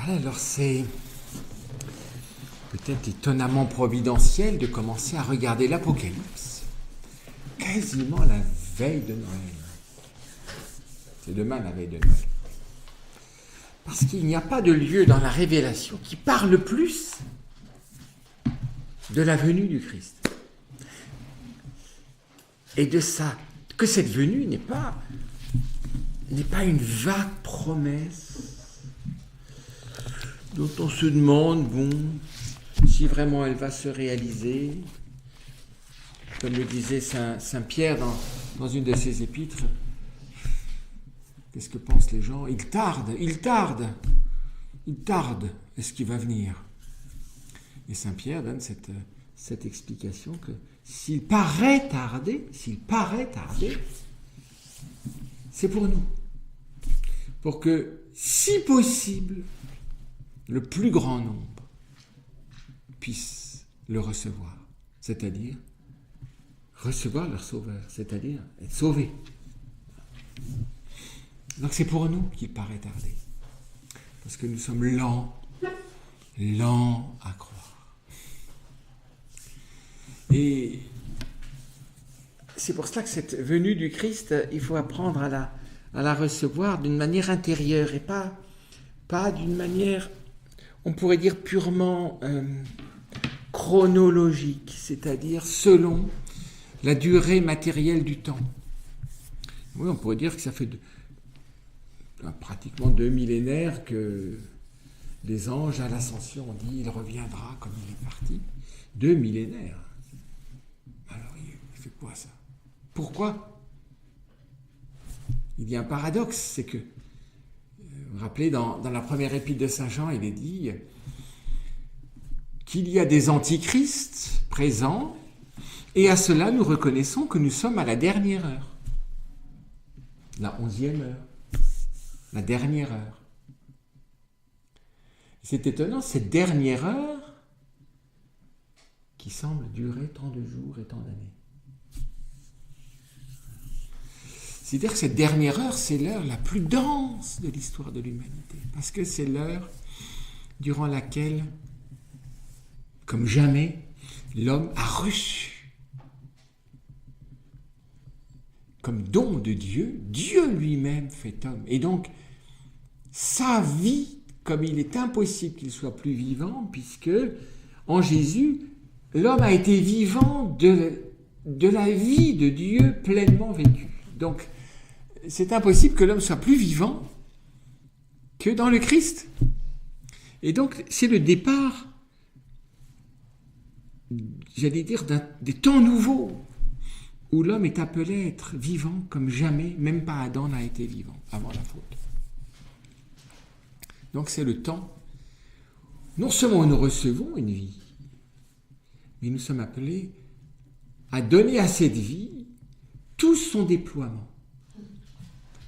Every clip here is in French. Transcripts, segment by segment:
Voilà, alors c'est peut-être étonnamment providentiel de commencer à regarder l'Apocalypse quasiment la veille de Noël. C'est demain la veille de Noël. Parce qu'il n'y a pas de lieu dans la Révélation qui parle plus de la venue du Christ. Et de ça, que cette venue n'est pas une vague promesse dont on se demande, si vraiment elle va se réaliser. Comme le disait Saint Pierre dans une de ses épîtres, qu'est-ce que pensent les gens ? Il tarde, est-ce qu'il va venir ? Et Saint Pierre donne cette explication que s'il paraît tarder, c'est pour nous. Pour que, si possible, le plus grand nombre puisse le recevoir. C'est-à-dire recevoir leur sauveur, c'est-à-dire être sauvés. Donc c'est pour nous qu'il paraît tarder. Parce que nous sommes lents à croire. Et c'est pour cela que cette venue du Christ, il faut apprendre à la recevoir d'une manière intérieure et pas d'une manière, on pourrait dire, purement chronologique, c'est-à-dire selon la durée matérielle du temps. Oui, on pourrait dire que ça fait pratiquement 2 millénaires que les anges à l'ascension ont dit « il reviendra comme il est parti ». 2 millénaires. Alors, il fait quoi ça ? Pourquoi ? Il y a un paradoxe, c'est que, vous vous rappelez, dans la première épître de Saint Jean, il est dit qu'il y a des antichrists présents, et à cela nous reconnaissons que nous sommes à la dernière heure, la 11e heure, la dernière heure. C'est étonnant, cette dernière heure qui semble durer tant de jours et tant d'années. C'est-à-dire que cette dernière heure, c'est l'heure la plus dense de l'histoire de l'humanité, parce que c'est l'heure durant laquelle, comme jamais, l'homme a reçu comme don de Dieu, Dieu lui-même fait homme. Et donc, sa vie, comme il est impossible qu'il soit plus vivant, puisque en Jésus, l'homme a été vivant de la vie de Dieu pleinement vécue. Donc, c'est impossible que l'homme soit plus vivant que dans le Christ. Et donc, c'est le départ, j'allais dire, des temps nouveaux, où l'homme est appelé à être vivant comme jamais, même pas Adam n'a été vivant avant la faute. Donc c'est le temps, non seulement nous recevons une vie, mais nous sommes appelés à donner à cette vie tout son déploiement.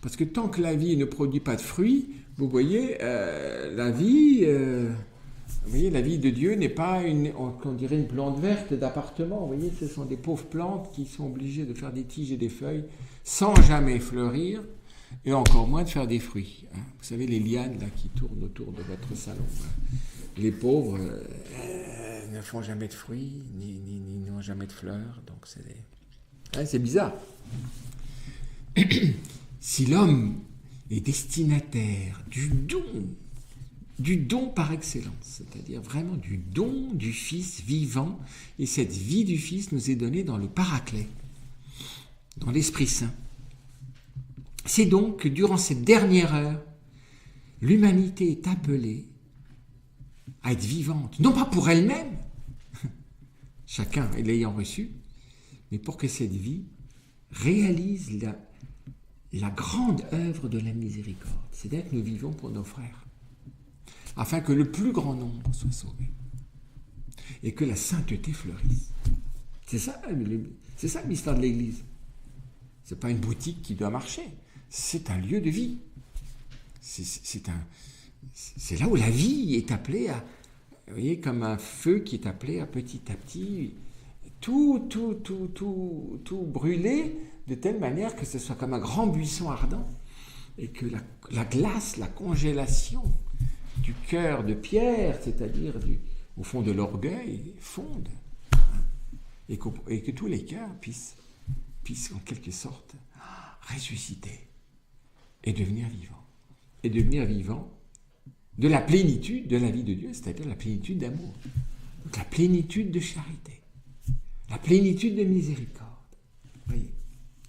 Parce que tant que la vie ne produit pas de fruits, vous voyez, la vie de Dieu n'est pas on dirait une plante verte d'appartement. Vous voyez, ce sont des pauvres plantes qui sont obligées de faire des tiges et des feuilles sans jamais fleurir et encore moins de faire des fruits. Vous savez, les lianes là, qui tournent autour de votre salon. Les pauvres ne font jamais de fruits, ni n'ont jamais de fleurs. Donc c'est bizarre. Si l'homme est destinataire du don par excellence, c'est-à-dire vraiment du don du Fils vivant, et cette vie du Fils nous est donnée dans le Paraclet, dans l'Esprit Saint. C'est donc que durant cette dernière heure, l'humanité est appelée à être vivante, non pas pour elle-même, chacun l'ayant reçu, mais pour que cette vie réalise la grande œuvre de la miséricorde, c'est-à-dire que nous vivons pour nos frères, afin que le plus grand nombre soit sauvé et que la sainteté fleurisse. C'est ça le mystère de l'Église. C'est pas une boutique qui doit marcher, c'est un lieu de vie. C'est là où la vie est appelée à, vous voyez, comme un feu qui est appelé à petit tout brûler de telle manière que ce soit comme un grand buisson ardent et que la glace, la congélation du cœur de pierre, c'est-à-dire au fond de l'orgueil, fonde. Et que tous les cœurs puissent en quelque sorte ressusciter et devenir vivants. Et devenir vivants de la plénitude de la vie de Dieu, c'est-à-dire la plénitude d'amour, donc la plénitude de charité, la plénitude de miséricorde. Vous voyez,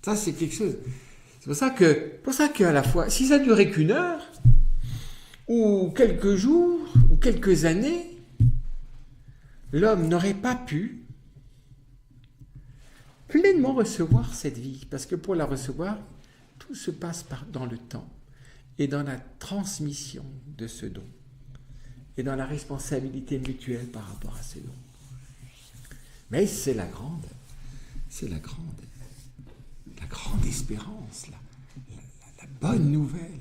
ça c'est quelque chose. C'est pour ça qu'à la fois, si ça durait qu'une heure, ou quelques jours, ou quelques années, l'homme n'aurait pas pu pleinement recevoir cette vie, parce que pour la recevoir, tout se passe dans le temps et dans la transmission de ce don et dans la responsabilité mutuelle par rapport à ce don. Mais c'est la grande espérance, la bonne nouvelle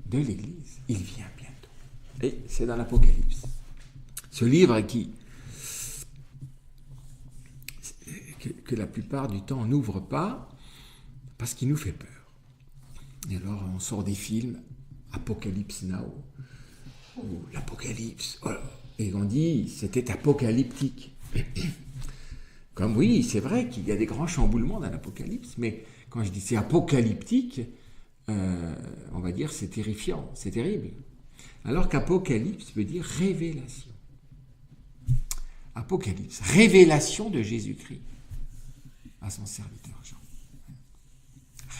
de l'Église. Il vient bientôt. Et c'est dans l'Apocalypse. Ce livre que la plupart du temps on n'ouvre pas parce qu'il nous fait peur. Et alors on sort des films Apocalypse Now ou l'Apocalypse, et on dit c'était apocalyptique. Comme oui, c'est vrai qu'il y a des grands chamboulements dans l'Apocalypse, mais quand je dis c'est apocalyptique, on va dire c'est terrifiant, c'est terrible. Alors qu'Apocalypse veut dire révélation. Apocalypse, révélation de Jésus-Christ à son serviteur Jean.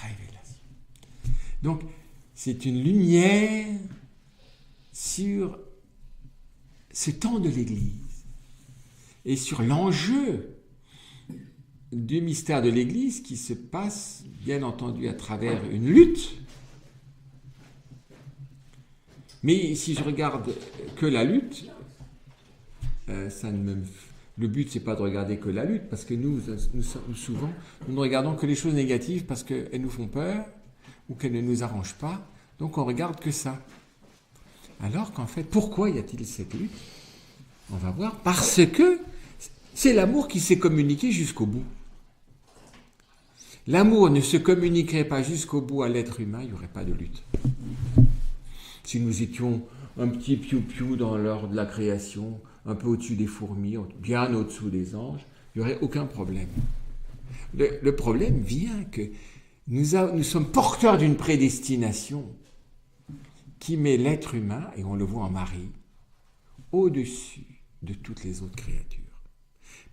Révélation. Donc, c'est une lumière sur ce temps de l'Église et sur l'enjeu du mystère de l'Église qui se passe, bien entendu, à travers une lutte. Mais si je regarde que la lutte, le but, c'est pas de regarder que la lutte, parce que nous souvent, nous ne regardons que les choses négatives parce qu'elles nous font peur ou qu'elles ne nous arrangent pas, donc on regarde que ça. Alors qu'en fait, pourquoi y a-t-il cette lutte ? On va voir, parce que c'est l'amour qui s'est communiqué jusqu'au bout. L'amour ne se communiquerait pas jusqu'au bout à l'être humain, il n'y aurait pas de lutte. Si nous étions un petit piou-piou dans l'ordre de la création, un peu au-dessus des fourmis, bien au-dessous des anges, il n'y aurait aucun problème. Le problème vient que nous sommes porteurs d'une prédestination qui met l'être humain, et on le voit en Marie, au-dessus de toutes les autres créatures.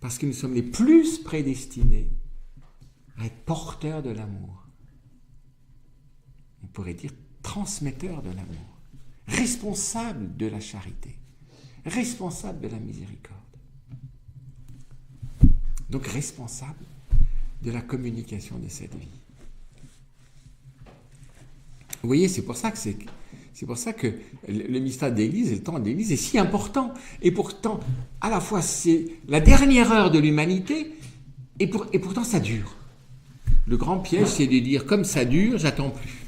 Parce que nous sommes les plus prédestinés à être porteurs de l'amour. On pourrait dire transmetteurs de l'amour, responsables de la charité, responsables de la miséricorde. Donc responsables de la communication de cette vie. Vous voyez, c'est pour ça que le mystère de l'Église et le temps de l'Église est si important. Et pourtant, à la fois, c'est la dernière heure de l'humanité, et pourtant ça dure. Le grand piège, c'est de dire, comme ça dure, j'attends plus.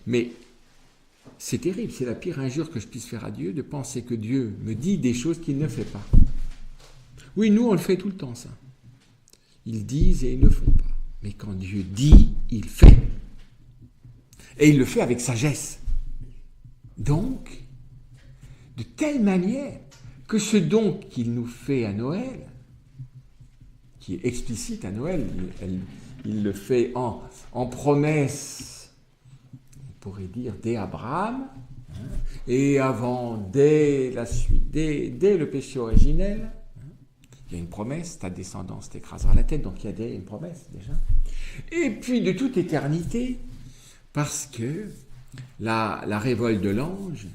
Mais c'est terrible, c'est la pire injure que je puisse faire à Dieu, de penser que Dieu me dit des choses qu'il ne fait pas. Oui, nous, on le fait tout le temps, ça. Ils disent et ils ne font pas. Mais quand Dieu dit, il fait. Et il le fait avec sagesse. Donc, de telle manière que ce don qu'il nous fait à Noël, qui est explicite à Noël, il le fait en promesse, on pourrait dire dès Abraham, et avant, dès la suite, dès le péché originel. Il y a une promesse, ta descendance t'écrasera la tête, donc il y a une promesse déjà. Et puis de toute éternité, parce que la révolte de l'ange,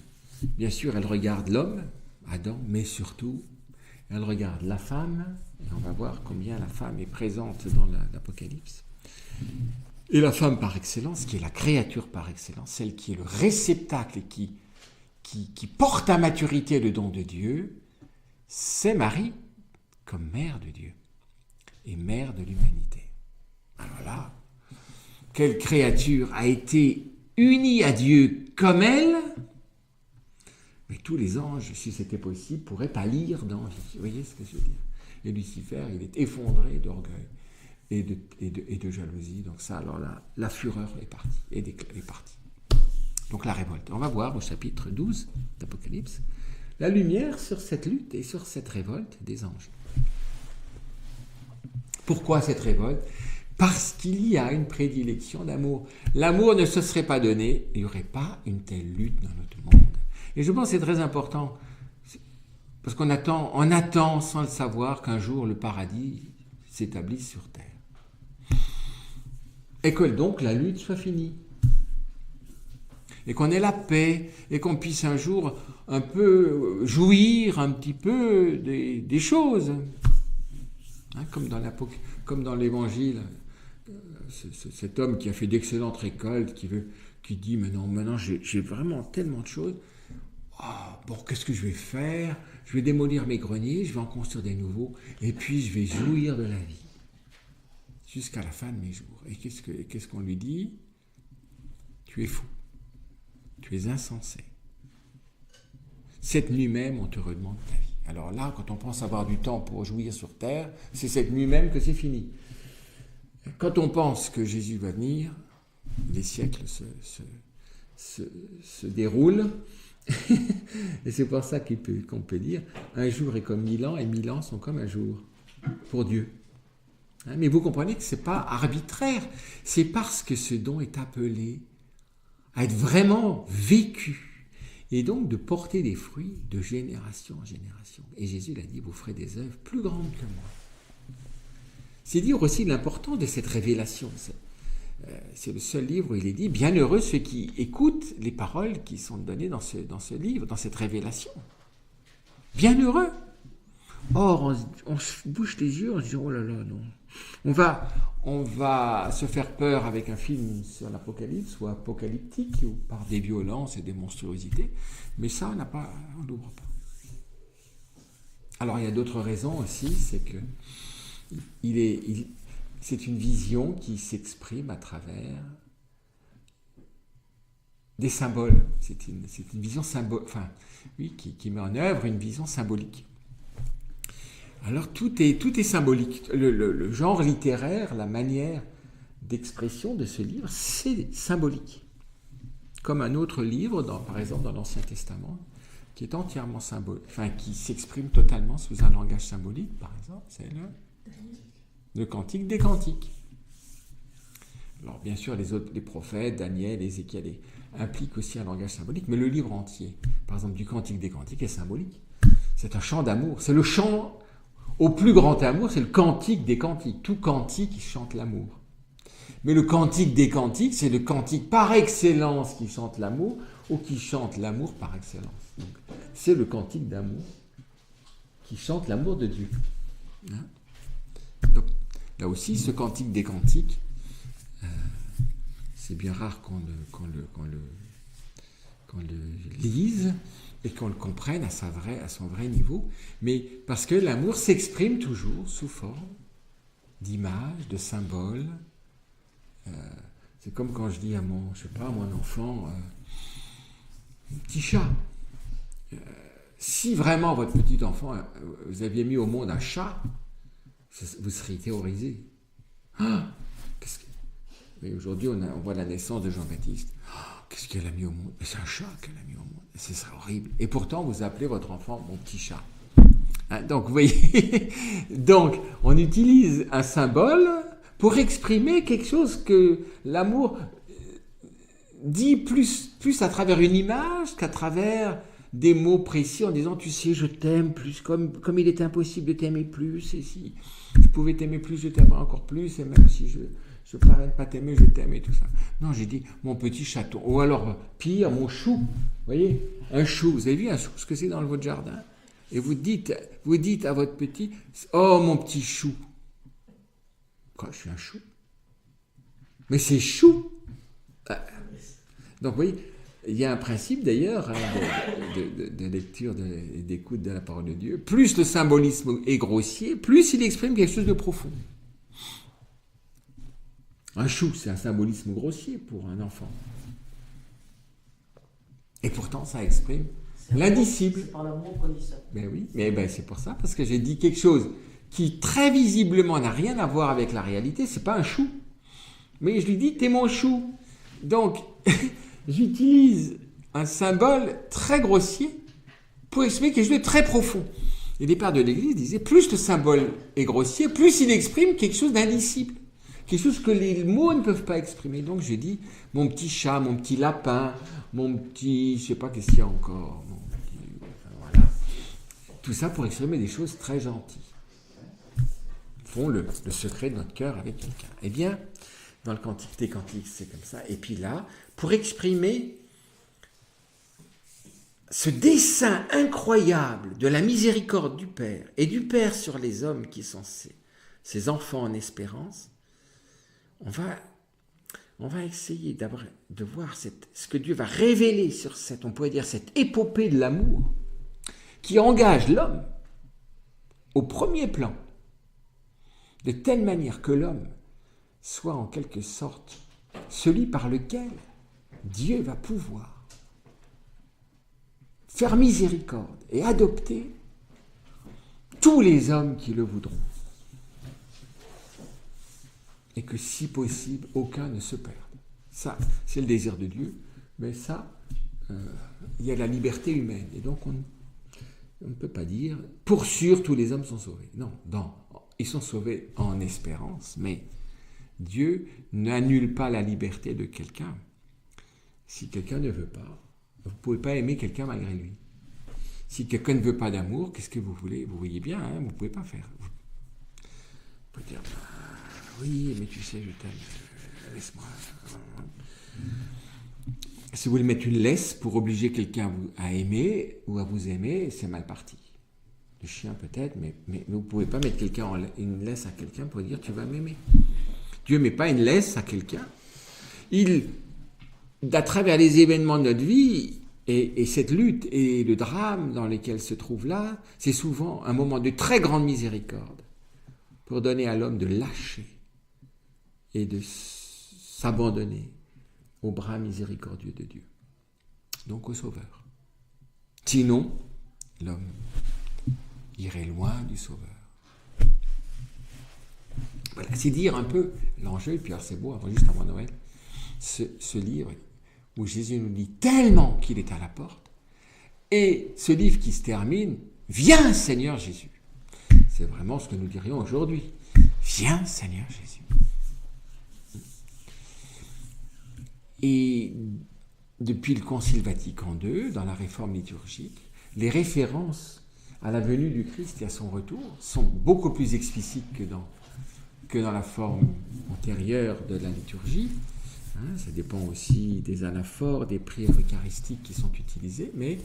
bien sûr, elle regarde l'homme, Adam, mais surtout, elle regarde la femme, et on va voir combien la femme est présente dans l'Apocalypse. Et la femme par excellence, qui est la créature par excellence, celle qui est le réceptacle et qui porte à maturité le don de Dieu, c'est Marie, comme mère de Dieu et mère de l'humanité. Alors là, quelle créature a été unie à Dieu comme elle, mais tous les anges, si c'était possible, pourraient pâlir d'envie. Vous voyez ce que je veux dire ? Et Lucifer, il est effondré d'orgueil et de jalousie. Donc ça, alors là, la fureur est partie, est partie. Donc la révolte. On va voir au chapitre 12 d'Apocalypse la lumière sur cette lutte et sur cette révolte des anges. Pourquoi cette révolte ? Parce qu'il y a une prédilection d'amour. L'amour ne se serait pas donné, il n'y aurait pas une telle lutte dans notre monde. Et je pense que c'est très important, parce on attend sans le savoir qu'un jour le paradis s'établisse sur terre. Et que donc la lutte soit finie. Et qu'on ait la paix, et qu'on puisse un jour un peu jouir un petit peu des choses. Hein, comme dans l'évangile, cet homme qui a fait d'excellentes récoltes, qui dit maintenant j'ai vraiment tellement de choses. Bon, qu'est-ce que je vais faire ? Je vais démolir mes greniers, je vais en construire des nouveaux, et puis je vais jouir de la vie jusqu'à la fin de mes jours. Et qu'est-ce qu'on lui dit ? Tu es fou, tu es insensé. Cette nuit même, on te redemande ta vie. Alors là, quand on pense avoir du temps pour jouir sur terre, c'est cette nuit même que c'est fini. Quand on pense que Jésus va venir, les siècles se déroulent, et c'est pour ça qu'on peut dire un jour est comme 1000 ans et 1000 ans sont comme un jour pour Dieu. Hein, mais vous comprenez que ce n'est pas arbitraire, c'est parce que ce don est appelé à être vraiment vécu et donc de porter des fruits de génération en génération. Et Jésus l'a dit, vous ferez des œuvres plus grandes que moi. C'est dire aussi l'importance de cette révélation. C'est le seul livre où il est dit « Bienheureux ceux qui écoutent les paroles qui sont données dans ce livre, dans cette révélation. » Bienheureux. Or, on se bouche les yeux, on se dit « Oh là là, non. » On va se faire peur avec un film sur l'Apocalypse ou apocalyptique ou par des violences et des monstruosités, mais ça, on n'ouvre pas. Alors, il y a d'autres raisons aussi, c'est que c'est une vision qui s'exprime à travers des symboles. C'est une vision qui met en œuvre une vision symbolique. Alors tout est symbolique. Le genre littéraire, la manière d'expression de ce livre, c'est symbolique. Comme un autre livre, par exemple dans l'Ancien Testament, qui est entièrement symbolique, qui s'exprime totalement sous un langage symbolique, par exemple, c'est le Cantique des Cantiques. Alors bien sûr, les prophètes, Daniel, Ézéchiel, impliquent aussi un langage symbolique, mais le livre entier, par exemple du Cantique des Cantiques, est symbolique. C'est un chant d'amour. C'est le chant au plus grand amour, c'est le Cantique des Cantiques. Tout cantique qui chante l'amour. Mais le Cantique des Cantiques, c'est le cantique par excellence qui chante l'amour, ou qui chante l'amour par excellence. Donc, c'est le cantique d'amour qui chante l'amour de Dieu. Hein? Donc, là aussi, ce Cantique des Cantiques, c'est bien rare qu'on le lise et qu'on le comprenne à son vrai niveau, mais parce que l'amour s'exprime toujours sous forme d'images, de symboles. C'est comme quand je dis à mon enfant, petit chat. Si vraiment votre petit enfant, vous aviez mis au monde un chat, vous seriez terrorisé. Mais aujourd'hui, on voit la naissance de Jean-Baptiste. Qu'est-ce qu'elle a mis au monde ? C'est un chat qu'elle a mis au monde. Ce serait horrible. Et pourtant, vous appelez votre enfant mon petit chat. Hein, donc, vous voyez, donc, on utilise un symbole pour exprimer quelque chose que l'amour dit plus à travers une image qu'à travers des mots précis en disant, tu sais, je t'aime plus, comme il est impossible de t'aimer plus, et si je pouvais t'aimer plus, je t'aimerais encore plus, et même si je parais ne pas t'aimer, je t'aime et tout ça. Non, j'ai dit, mon petit chaton. Ou alors, pire, mon chou. Vous voyez, un chou. Vous avez vu un chou, ce que c'est dans votre jardin ? Et vous dites à votre petit, oh, mon petit chou. Quoi, je suis un chou ? Mais c'est chou. Donc, vous voyez, il y a un principe d'ailleurs de lecture et d'écoute de la parole de Dieu. Plus le symbolisme est grossier, plus il exprime quelque chose de profond. Un chou, c'est un symbolisme grossier pour un enfant. Et pourtant, ça exprime l'indicible. C'est par l'amour qu'on dit ça. Ben oui, mais c'est pour ça, parce que j'ai dit quelque chose qui très visiblement n'a rien à voir avec la réalité. C'est pas un chou. Mais je lui dis, t'es mon chou. Donc, j'utilise un symbole très grossier pour exprimer quelque chose de très profond. Et les pères de l'Église disaient, plus le symbole est grossier, plus il exprime quelque chose d'indicible, quelque chose que les mots ne peuvent pas exprimer. Donc j'ai dit, mon petit chat, mon petit lapin, mon petit, je sais pas qu'est-ce qu'il y a encore, voilà. Tout ça pour exprimer des choses très gentilles. Font le secret de notre cœur avec quelqu'un. Eh bien, dans le Cantique des Cantiques, c'est comme ça. Et puis là, pour exprimer ce dessein incroyable de la miséricorde du Père et du Père sur les hommes qui sont ses enfants en espérance, on va essayer de voir ce que Dieu va révéler sur on pourrait dire cette épopée de l'amour qui engage l'homme au premier plan, de telle manière que l'homme soit en quelque sorte celui par lequel Dieu va pouvoir faire miséricorde et adopter tous les hommes qui le voudront. Et que si possible, aucun ne se perde. Ça, c'est le désir de Dieu, mais ça, il y a la liberté humaine. Et donc, on ne peut pas dire, pour sûr, tous les hommes sont sauvés. Non, ils sont sauvés en espérance, mais Dieu n'annule pas la liberté de quelqu'un. Si quelqu'un ne veut pas, vous ne pouvez pas aimer quelqu'un malgré lui. Si quelqu'un ne veut pas d'amour, qu'est-ce que vous voulez? Vous voyez bien, vous ne pouvez pas faire. Vous pouvez dire, oui, mais tu sais, je t'aime, laisse-moi. Si vous voulez mettre une laisse pour obliger quelqu'un à aimer ou à vous aimer, c'est mal parti. Le chien peut-être, mais vous ne pouvez pas mettre une laisse à quelqu'un pour dire, tu vas m'aimer. Dieu ne met pas une laisse à quelqu'un. À travers les événements de notre vie, et cette lutte et le drame dans lesquels se trouve là, c'est souvent un moment de très grande miséricorde pour donner à l'homme de lâcher et de s'abandonner aux bras miséricordieux de Dieu, donc au Sauveur. Sinon, l'homme irait loin du Sauveur. Voilà, c'est dire un peu l'enjeu, et puis alors c'est beau, juste avant Noël, ce livre où Jésus nous dit tellement qu'il est à la porte, et ce livre qui se termine, « Viens Seigneur Jésus ». C'est vraiment ce que nous dirions aujourd'hui. « Viens Seigneur Jésus ». Et depuis le Concile Vatican II, dans la réforme liturgique, les références à la venue du Christ et à son retour sont beaucoup plus explicites que dans la forme antérieure de la liturgie. Ça dépend aussi des anaphores, des prières eucharistiques qui sont utilisées, mais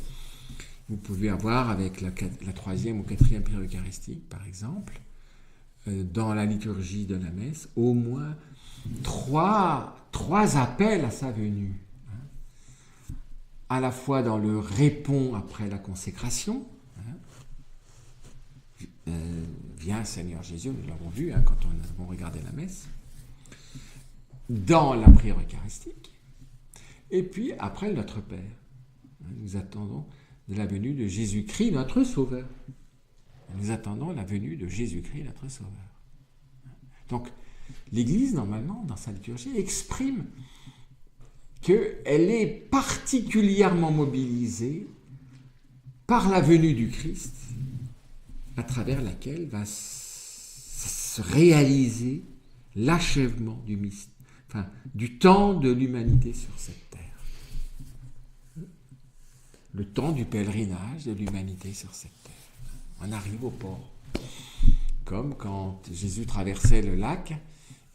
vous pouvez avoir avec la 3e ou 4e prière eucharistique, par exemple, dans la liturgie de la messe, au moins trois appels à sa venue. À la fois dans le répond après la consécration, viens Seigneur Jésus, nous l'avons vu quand on regardait la messe, dans la prière eucharistique, et puis après Notre Père. Nous attendons de la venue de Jésus-Christ, notre Sauveur. Nous attendons la venue de Jésus-Christ, notre Sauveur. Donc, l'Église, normalement, dans sa liturgie, exprime qu'elle est particulièrement mobilisée par la venue du Christ, à travers laquelle va se réaliser l'achèvement du temps de l'humanité sur cette terre. Le temps du pèlerinage de l'humanité sur cette terre. On arrive au port. Comme quand Jésus traversait le lac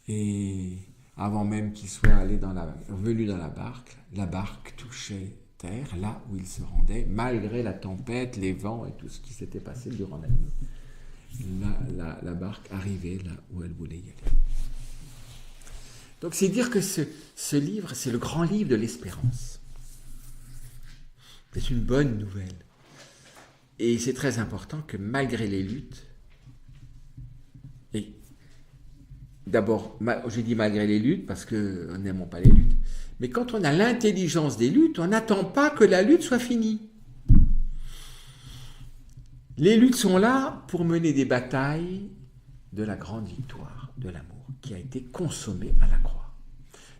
et avant même qu'il soit venu dans la barque touchait terre, là où il se rendait, malgré la tempête, les vents et tout ce qui s'était passé durant la nuit. La barque arrivait là où elle voulait y aller. Donc c'est dire que ce livre, c'est le grand livre de l'espérance. C'est une bonne nouvelle. Et c'est très important que malgré les luttes, et d'abord, j'ai dit malgré les luttes parce que nous n'aimons pas les luttes, mais quand on a l'intelligence des luttes, on n'attend pas que la lutte soit finie. Les luttes sont là pour mener des batailles de la grande victoire de l'amour qui a été consommée à la croix.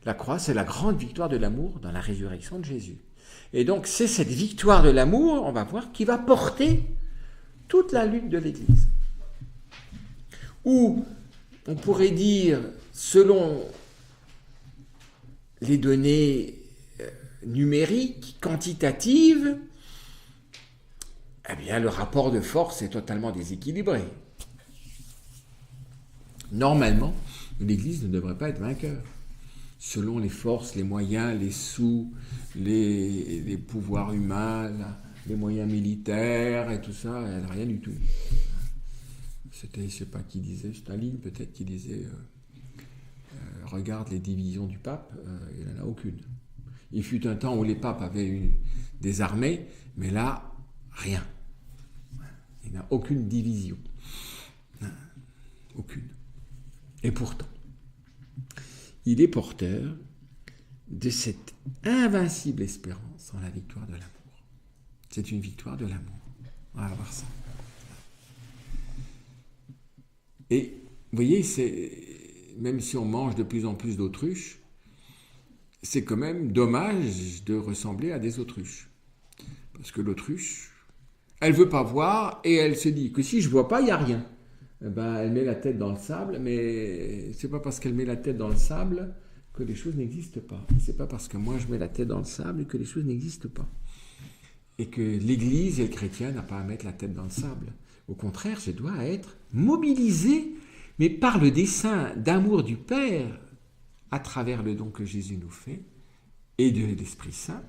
La croix, c'est la grande victoire de l'amour dans la résurrection de Jésus. Et donc, c'est cette victoire de l'amour, on va voir, qui va porter toute la lutte de l'Église. Ou, on pourrait dire, selon les données numériques, quantitatives, eh bien, le rapport de force est totalement déséquilibré. Normalement, l'Église ne devrait pas être vainqueur. Selon les forces, les moyens, les sous, les pouvoirs humains, les moyens militaires et tout ça, elle n'a rien du tout. C'était, je ne sais pas qui disait, Staline peut-être qui disait regarde les divisions du pape, il n'en a aucune. Il fut un temps où les papes avaient des armées, mais là, rien. Il n'a aucune division. Aucune. Et pourtant, il est porteur de cette invincible espérance en la victoire de l'amour. C'est une victoire de l'amour. On va voir ça. Et vous voyez, même si on mange de plus en plus d'autruches, c'est quand même dommage de ressembler à des autruches. Parce que l'autruche, elle ne veut pas voir et elle se dit que si je ne vois pas, il n'y a rien. Eh ben, elle met la tête dans le sable, mais c'est pas parce qu'elle met la tête dans le sable que les choses n'existent pas. C'est pas parce que moi je mets la tête dans le sable que les choses n'existent pas. Et que l'Église et le chrétien n'a pas à mettre la tête dans le sable. Au contraire, je dois être mobilisé, mais par le dessein d'amour du Père, à travers le don que Jésus nous fait, et de l'Esprit Saint,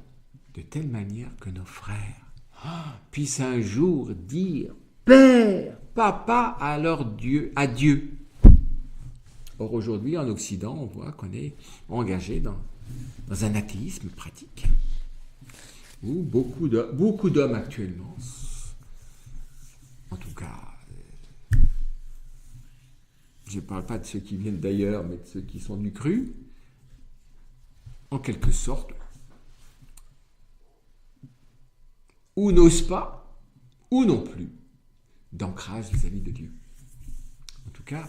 de telle manière que nos frères puissent un jour dire « Père, Papa, alors Dieu, à Dieu ». Or aujourd'hui, en Occident, on voit qu'on est engagé dans un athéisme pratique, où beaucoup d'hommes actuellement, en tout cas, je ne parle pas de ceux qui viennent d'ailleurs, mais de ceux qui sont du cru, en quelque sorte, ou n'osent pas, ou non plus, d'ancrage vis-à-vis de Dieu. En tout cas,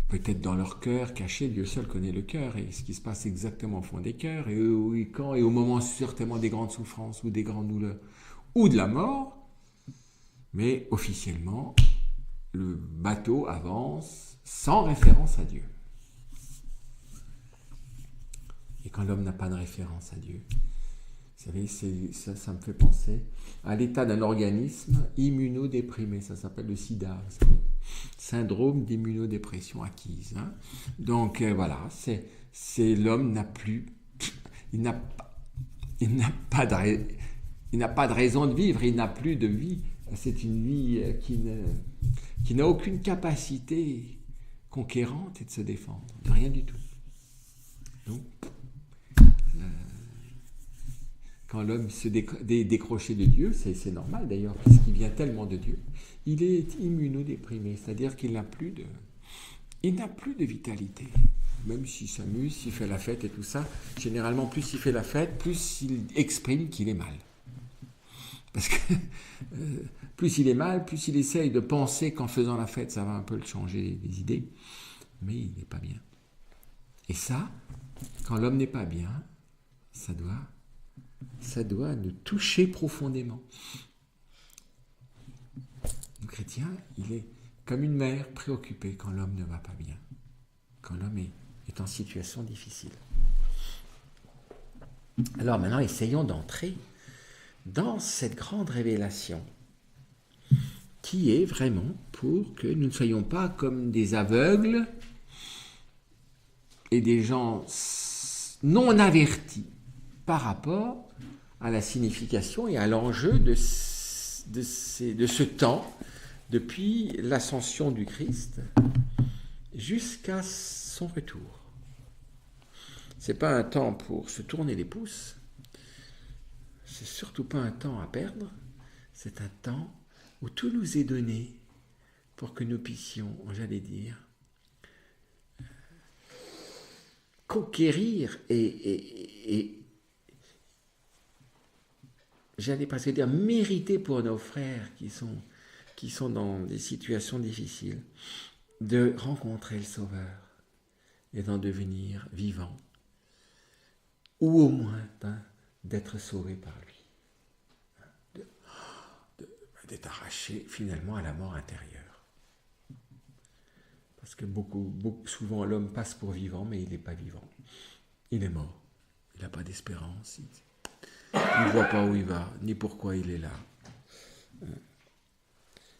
peut-être dans leur cœur caché, Dieu seul connaît le cœur et ce qui se passe exactement au fond des cœurs, et quand et au moment certainement des grandes souffrances ou des grandes douleurs ou de la mort, mais officiellement, le bateau avance sans référence à Dieu. Et quand l'homme n'a pas de référence à Dieu, vous savez, ça me fait penser à l'état d'un organisme immunodéprimé, ça s'appelle le sida, syndrome d'immunodépression acquise. Hein. Donc voilà, c'est l'homme n'a plus, il n'a pas de raison de vivre, il n'a plus de vie. C'est une vie qui n'a aucune capacité conquérante et de se défendre, de rien du tout. Donc, quand l'homme se décroché de Dieu, c'est normal d'ailleurs, puisqu'il vient tellement de Dieu, il est immunodéprimé, c'est-à-dire qu'il n'a plus de vitalité. Même s'il s'amuse, s'il fait la fête et tout ça, généralement plus il fait la fête, plus il exprime qu'il est mal. Parce que plus il est mal, plus il essaye de penser qu'en faisant la fête, ça va un peu le changer les idées, mais il n'est pas bien. Et ça, quand l'homme n'est pas bien, ça doit nous toucher profondément. Le chrétien, il est comme une mère préoccupée quand l'homme ne va pas bien, quand l'homme est en situation difficile. Alors maintenant, essayons d'entrer dans cette grande révélation qui est vraiment pour que nous ne soyons pas comme des aveugles et des gens non avertis par rapport à la signification et à l'enjeu de ce temps, depuis l'ascension du Christ jusqu'à son retour. Ce n'est pas un temps pour se tourner les pouces, c'est surtout pas un temps à perdre, c'est un temps où tout nous est donné pour que nous puissions, j'allais dire, conquérir et j'allais presque dire mériter pour nos frères qui sont dans des situations difficiles, de rencontrer le Sauveur et d'en devenir vivants ou au moins d'être sauvé par lui, d'être arraché finalement à la mort intérieure. Parce que souvent l'homme passe pour vivant, mais il n'est pas vivant. Il est mort. Il n'a pas d'espérance. Il ne voit pas où il va, ni pourquoi il est là.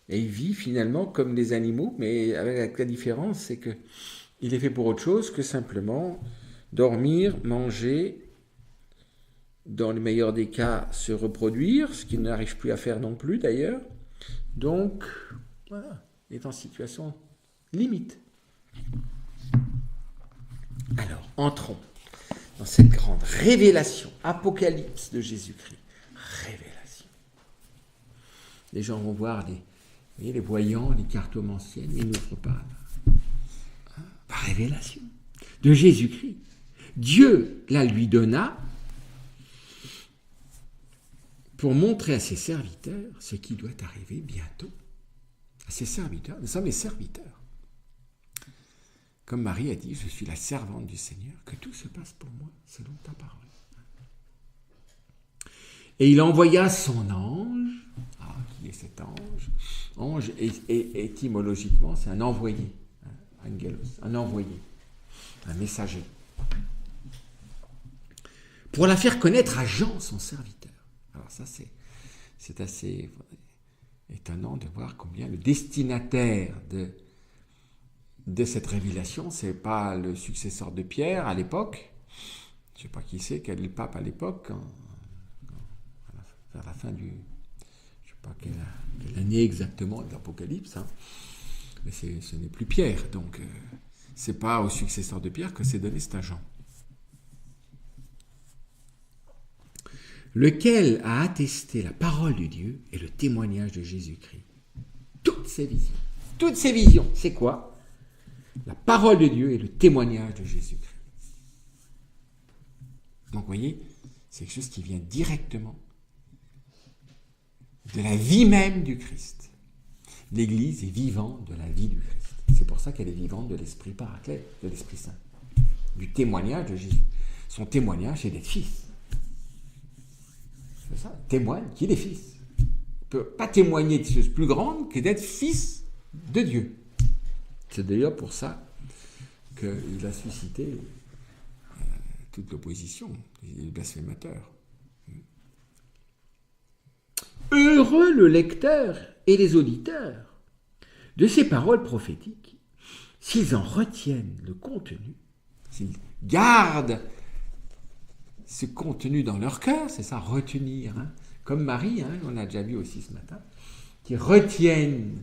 Et il vit finalement comme les animaux, mais avec la différence, c'est que il est fait pour autre chose que simplement dormir, manger, dans le meilleur des cas, se reproduire, ce qu'il n'arrive plus à faire non plus d'ailleurs. Donc, voilà, il est en situation limite. Alors, entrons dans cette grande révélation, apocalypse de Jésus-Christ. Révélation. Les gens vont voir les voyants, les cartomanciennes, ils n'ouvrent pas. Par révélation de Jésus-Christ. Dieu la lui donna pour montrer à ses serviteurs ce qui doit arriver bientôt. À ses serviteurs, nous sommes les serviteurs. Comme Marie a dit, je suis la servante du Seigneur, que tout se passe pour moi selon ta parole. Et il envoya son ange. Ah, qui est cet ange? Ange, étymologiquement, c'est un envoyé. Angelos, un envoyé, un messager. Pour la faire connaître à Jean, son serviteur. Alors ça, c'est assez étonnant de voir combien le destinataire de cette révélation, c'est pas le successeur de Pierre à l'époque. Je ne sais pas qui c'est, quel est le pape à l'époque, vers la fin du... Je ne sais pas quelle année exactement de l'Apocalypse, mais ce n'est plus Pierre, donc c'est pas au successeur de Pierre que c'est donné cet agent. Lequel a attesté la parole de Dieu et le témoignage de Jésus-Christ. Toutes ces visions, c'est quoi? La parole de Dieu et le témoignage de Jésus-Christ. Donc, vous voyez, c'est quelque chose qui vient directement de la vie même du Christ. L'Église est vivante de la vie du Christ. C'est pour ça qu'elle est vivante de l'Esprit Paraclet, de l'Esprit Saint, du témoignage de Jésus. Son témoignage, c'est d'être fils. C'est ça, témoigne qu'il est fils. Il ne peut pas témoigner de chose plus grande que d'être fils de Dieu. C'est d'ailleurs pour ça qu'il a suscité toute l'opposition, les blasphémateurs. Heureux le lecteur et les auditeurs de ces paroles prophétiques, s'ils en retiennent le contenu, s'ils gardent ce contenu dans leur cœur, c'est ça, retenir, comme Marie, on a déjà vu aussi ce matin, qui retiennent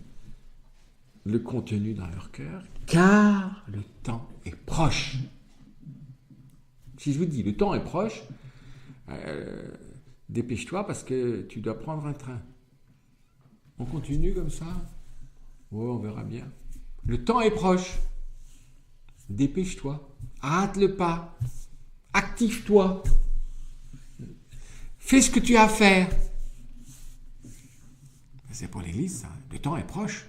le contenu dans leur cœur, car le temps est proche. Si je vous dis, le temps est proche, dépêche-toi parce que tu dois prendre un train. On continue comme ça? Oh, on verra bien. Le temps est proche. Dépêche-toi. Hâte le pas. Active-toi. Fais ce que tu as à faire. C'est pour l'Église, ça. Le temps est proche.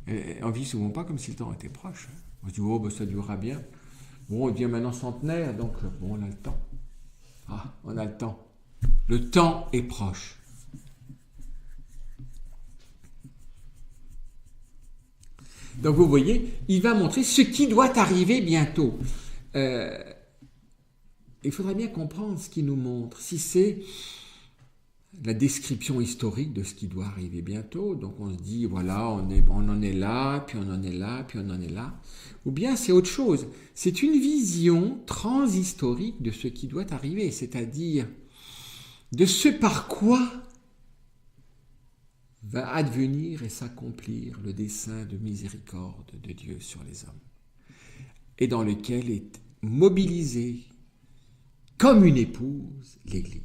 Et on ne vit souvent pas comme si le temps était proche. On se dit, oh, ben, ça durera bien. Bon, on devient maintenant centenaire, donc bon, on a le temps. Ah, on a le temps. Le temps est proche. Donc vous voyez, il va montrer ce qui doit arriver bientôt. Il faudrait bien comprendre ce qu'il nous montre. Si c'est la description historique de ce qui doit arriver bientôt, donc on se dit, voilà, on en est là, puis on en est là, puis on en est là. Ou bien c'est autre chose. C'est une vision transhistorique de ce qui doit arriver, c'est-à-dire de ce par quoi va advenir et s'accomplir le dessein de miséricorde de Dieu sur les hommes, et dans lequel est mobilisée comme une épouse l'Église.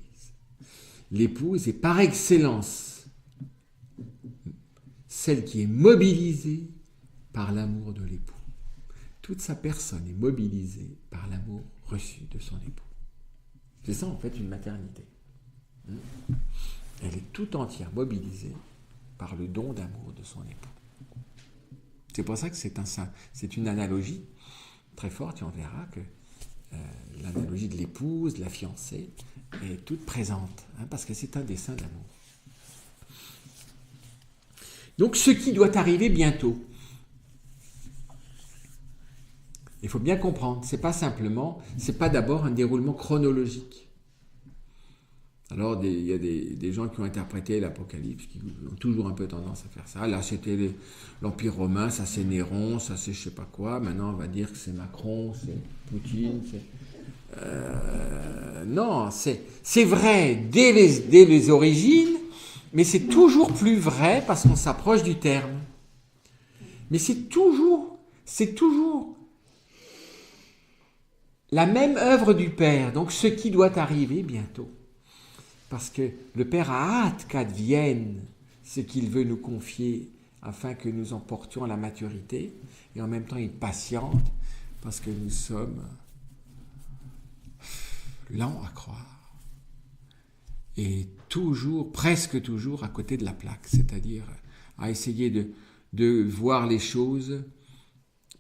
L'épouse est par excellence celle qui est mobilisée par l'amour de l'époux. Toute sa personne est mobilisée par l'amour reçu de son époux. C'est ça en fait une maternité. Elle est tout entière mobilisée par le don d'amour de son époux. C'est pour ça que c'est une analogie très forte, et on verra que l'analogie de l'épouse, de la fiancée, est toute présente, parce que c'est un dessein d'amour. Donc ce qui doit arriver bientôt. Il faut bien comprendre, c'est pas d'abord un déroulement chronologique. Alors il y a des gens qui ont interprété l'Apocalypse, qui ont toujours un peu tendance à faire ça. Là c'était l'Empire romain, ça c'est Néron, ça c'est je sais pas quoi. Maintenant on va dire que c'est Macron, c'est Poutine, non, c'est vrai dès les origines, mais c'est toujours plus vrai parce qu'on s'approche du terme. Mais c'est toujours la même œuvre du Père, donc ce qui doit arriver bientôt. Parce que le Père a hâte qu'advienne ce qu'il veut nous confier afin que nous emportions la maturité, et en même temps il patiente parce que nous sommes lents à croire et presque toujours à côté de la plaque, c'est-à-dire à essayer de voir les choses,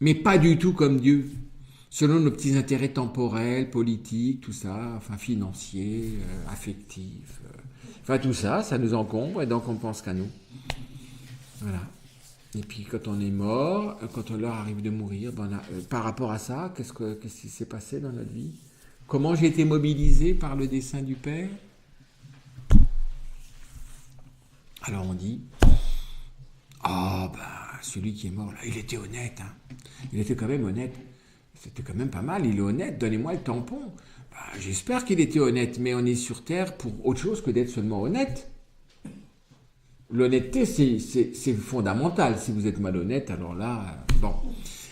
mais pas du tout comme Dieu, selon nos petits intérêts temporels, politiques, tout ça, enfin financiers, affectifs, enfin tout ça, ça nous encombre et donc on pense qu'à nous. Voilà. Et puis quand on est mort, quand l'heure arrive de mourir, par rapport à ça, qu'est-ce qui s'est passé dans notre vie? Comment j'ai été mobilisé par le dessein du Père? Alors on dit, celui qui est mort là, il était honnête, il était quand même honnête. C'était quand même pas mal, il est honnête, donnez-moi le tampon. J'espère qu'il était honnête, mais on est sur Terre pour autre chose que d'être seulement honnête. L'honnêteté, c'est fondamental. Si vous êtes malhonnête, alors là, bon.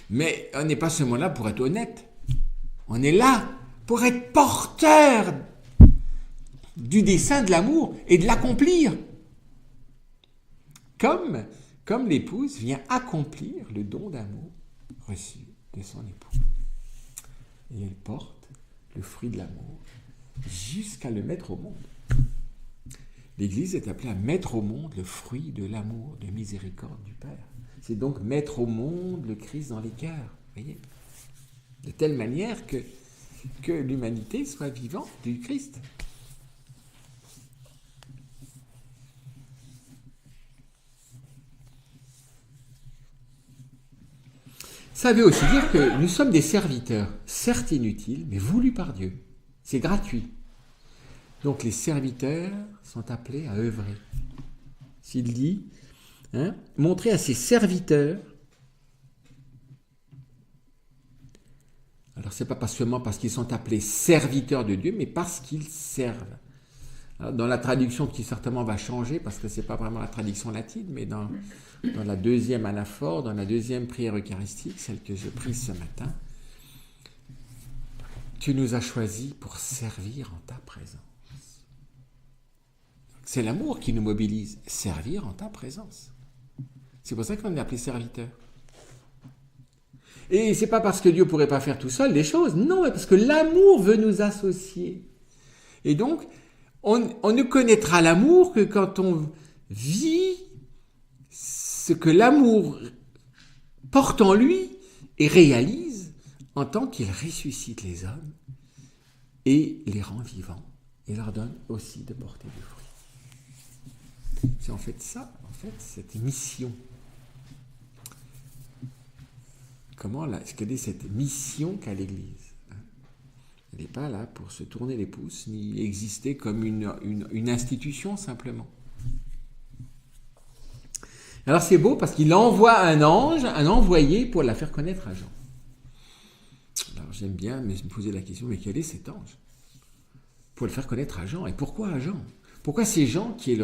Mais on n'est pas seulement là pour être honnête. On est là pour être porteur du dessein de l'amour et de l'accomplir. Comme l'épouse vient accomplir le don d'amour reçu de son époux. Et elle porte le fruit de l'amour jusqu'à le mettre au monde. L'Église est appelée à mettre au monde le fruit de l'amour, de miséricorde du Père. C'est donc mettre au monde le Christ dans les cœurs, voyez, de telle manière que l'humanité soit vivante du Christ. Ça veut aussi dire que nous sommes des serviteurs, certes inutiles, mais voulus par Dieu. C'est gratuit. Donc les serviteurs sont appelés à œuvrer. S'il dit, montrer à ses serviteurs, alors c'est pas seulement parce qu'ils sont appelés serviteurs de Dieu, mais parce qu'ils servent. Alors, dans la traduction qui certainement va changer, parce que c'est pas vraiment la traduction latine, mais dans la deuxième anaphore, dans la deuxième prière eucharistique, celle que je prie ce matin, tu nous as choisis pour servir en ta présence. C'est l'amour qui nous mobilise, servir en ta présence. C'est pour ça qu'on est appelé serviteur. Et c'est pas parce que Dieu pourrait pas faire tout seul les choses, non, mais parce que l'amour veut nous associer. Et donc, on ne connaîtra l'amour que quand on vit ce que l'amour porte en lui et réalise en tant qu'il ressuscite les hommes et les rend vivants et leur donne aussi de porter du fruit. C'est en fait ça, cette mission. Quelle est cette mission qu'a l'Église? Elle n'est pas là pour se tourner les pouces, ni exister comme une institution simplement. Alors c'est beau parce qu'il envoie un ange, un envoyé pour la faire connaître à Jean. Alors j'aime bien me poser la question, mais quel est cet ange? Pour le faire connaître à Jean. Et pourquoi à Jean? Pourquoi c'est Jean qui est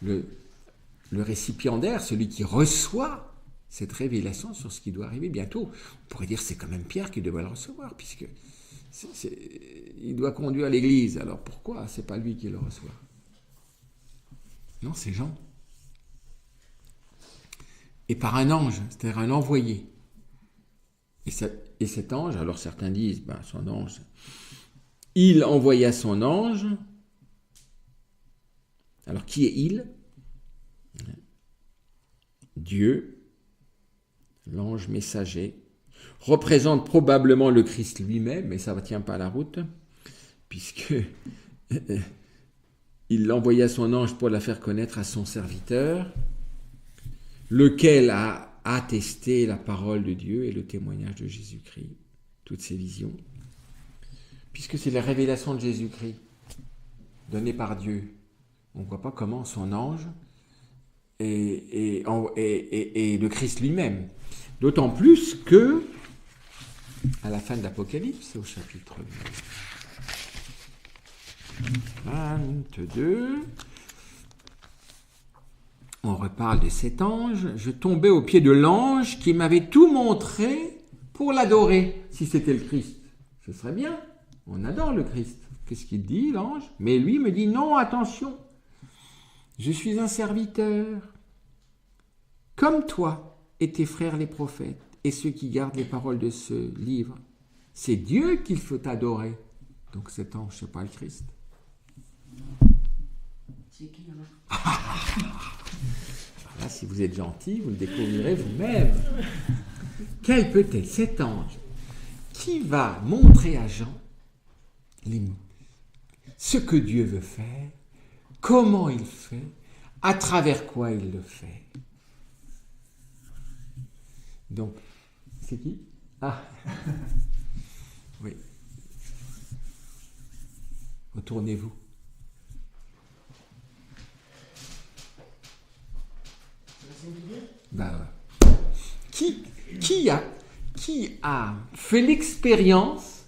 le récipiendaire, celui qui reçoit cette révélation sur ce qui doit arriver bientôt? On pourrait dire que c'est quand même Pierre qui devrait le recevoir, puisque il doit conduire l'Église. Alors pourquoi c'est pas lui qui le reçoit? Non, c'est Jean. Et par un ange, c'est-à-dire un envoyé. Et cet ange, alors certains disent, son ange, il envoya son ange. Alors qui est il? Dieu, l'ange messager. représente probablement le Christ lui-même, mais ça ne tient pas la route, puisque il envoya son ange pour la faire connaître à son serviteur, lequel a attesté la parole de Dieu et le témoignage de Jésus-Christ, toutes ces visions, puisque c'est la révélation de Jésus-Christ donnée par Dieu. On ne voit pas comment son ange et le Christ lui-même. D'autant plus que, à la fin de l'Apocalypse, au chapitre 22, on reparle de cet ange. Je tombais au pied de l'ange qui m'avait tout montré pour l'adorer. Si c'était le Christ, ce serait bien. On adore le Christ. Qu'est-ce qu'il dit, l'ange? Mais lui me dit, non, attention, je suis un serviteur, comme toi et tes frères les prophètes, et ceux qui gardent les paroles de ce livre. C'est Dieu qu'il faut adorer. Donc cet ange, c'est pas le Christ. C'est qui alors? Là, si vous êtes gentil, vous le découvrirez vous-même. Quel peut être cet ange qui va montrer à Jean ce que Dieu veut faire, comment il fait, à travers quoi il le fait. Donc, c'est qui? Ah oui. Retournez-vous. Ben, qui a fait l'expérience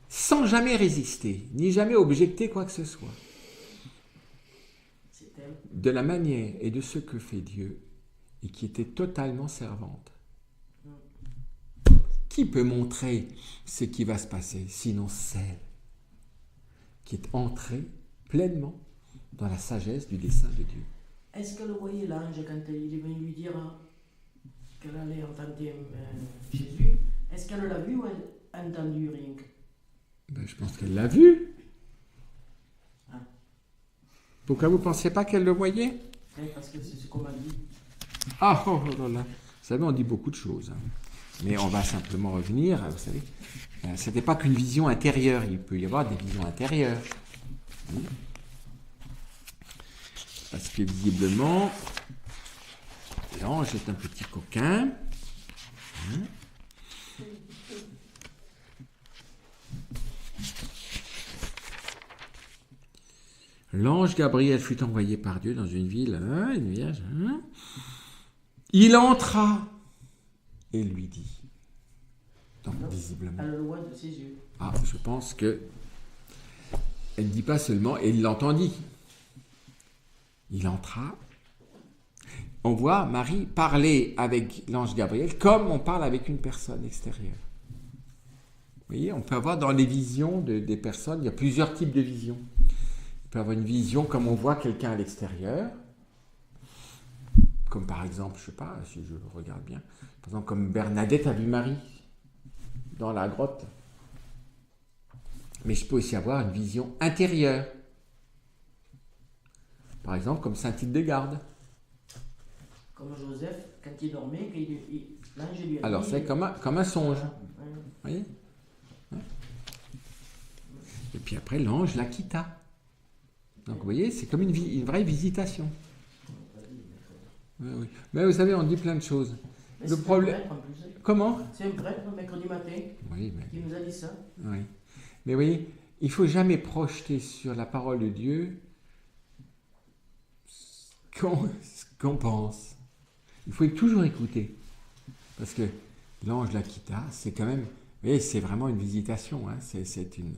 sans jamais résister, ni jamais objecter quoi que ce soit, de la manière et de ce que fait Dieu, et qui était totalement servante? Qui peut montrer ce qui va se passer, sinon celle qui est entrée pleinement dans la sagesse du dessein de Dieu? Est-ce qu'elle voyait l'ange quand il est venu lui dire qu'elle allait entendre Jésus? Est-ce qu'elle l'a vu ou elle a entendu rien? Ben, je pense qu'elle l'a vu. Ah. Pourquoi vous ne pensez pas qu'elle le voyait? Parce que c'est ce qu'on m'a dit. Ah, oh là là. Vous savez, on dit beaucoup de choses. Mais on va simplement revenir. Vous savez, ce n'était pas qu'une vision intérieure. Il peut y avoir des visions intérieures. Parce que visiblement, l'ange est un petit coquin. L'ange Gabriel fut envoyé par Dieu dans une ville, une vierge. Il entra et lui dit. Donc, visiblement. À la loi de ses yeux. Ah, je pense que elle ne dit pas seulement, et il l'entendit. Il entra. On voit Marie parler avec l'ange Gabriel comme on parle avec une personne extérieure. Vous voyez, on peut avoir dans les visions des personnes, il y a plusieurs types de visions. On peut avoir une vision comme on voit quelqu'un à l'extérieur, comme par exemple, je ne sais pas, si je regarde bien, par exemple comme Bernadette a vu Marie dans la grotte. Mais je peux aussi avoir une vision intérieure. Par exemple, comme Saint Hildegarde. Comme Joseph, quand il dormait, l'ange lui a dit... Alors, c'est comme un songe. Vous voyez? Et puis après, l'ange la quitta. Donc, vous voyez, c'est comme une vraie visitation. Oui. Mais vous savez, on dit plein de choses. Mais le problème... un prêtre, en plus. Comment? C'est un prêtre, mercredi matin, qui nous a dit ça. Oui. Mais vous voyez, il ne faut jamais projeter sur la parole de Dieu ce qu'on pense. Il faut toujours écouter. Parce que l'ange la quitta, c'est quand même... Vous voyez, c'est vraiment une visitation. Hein, c'est une...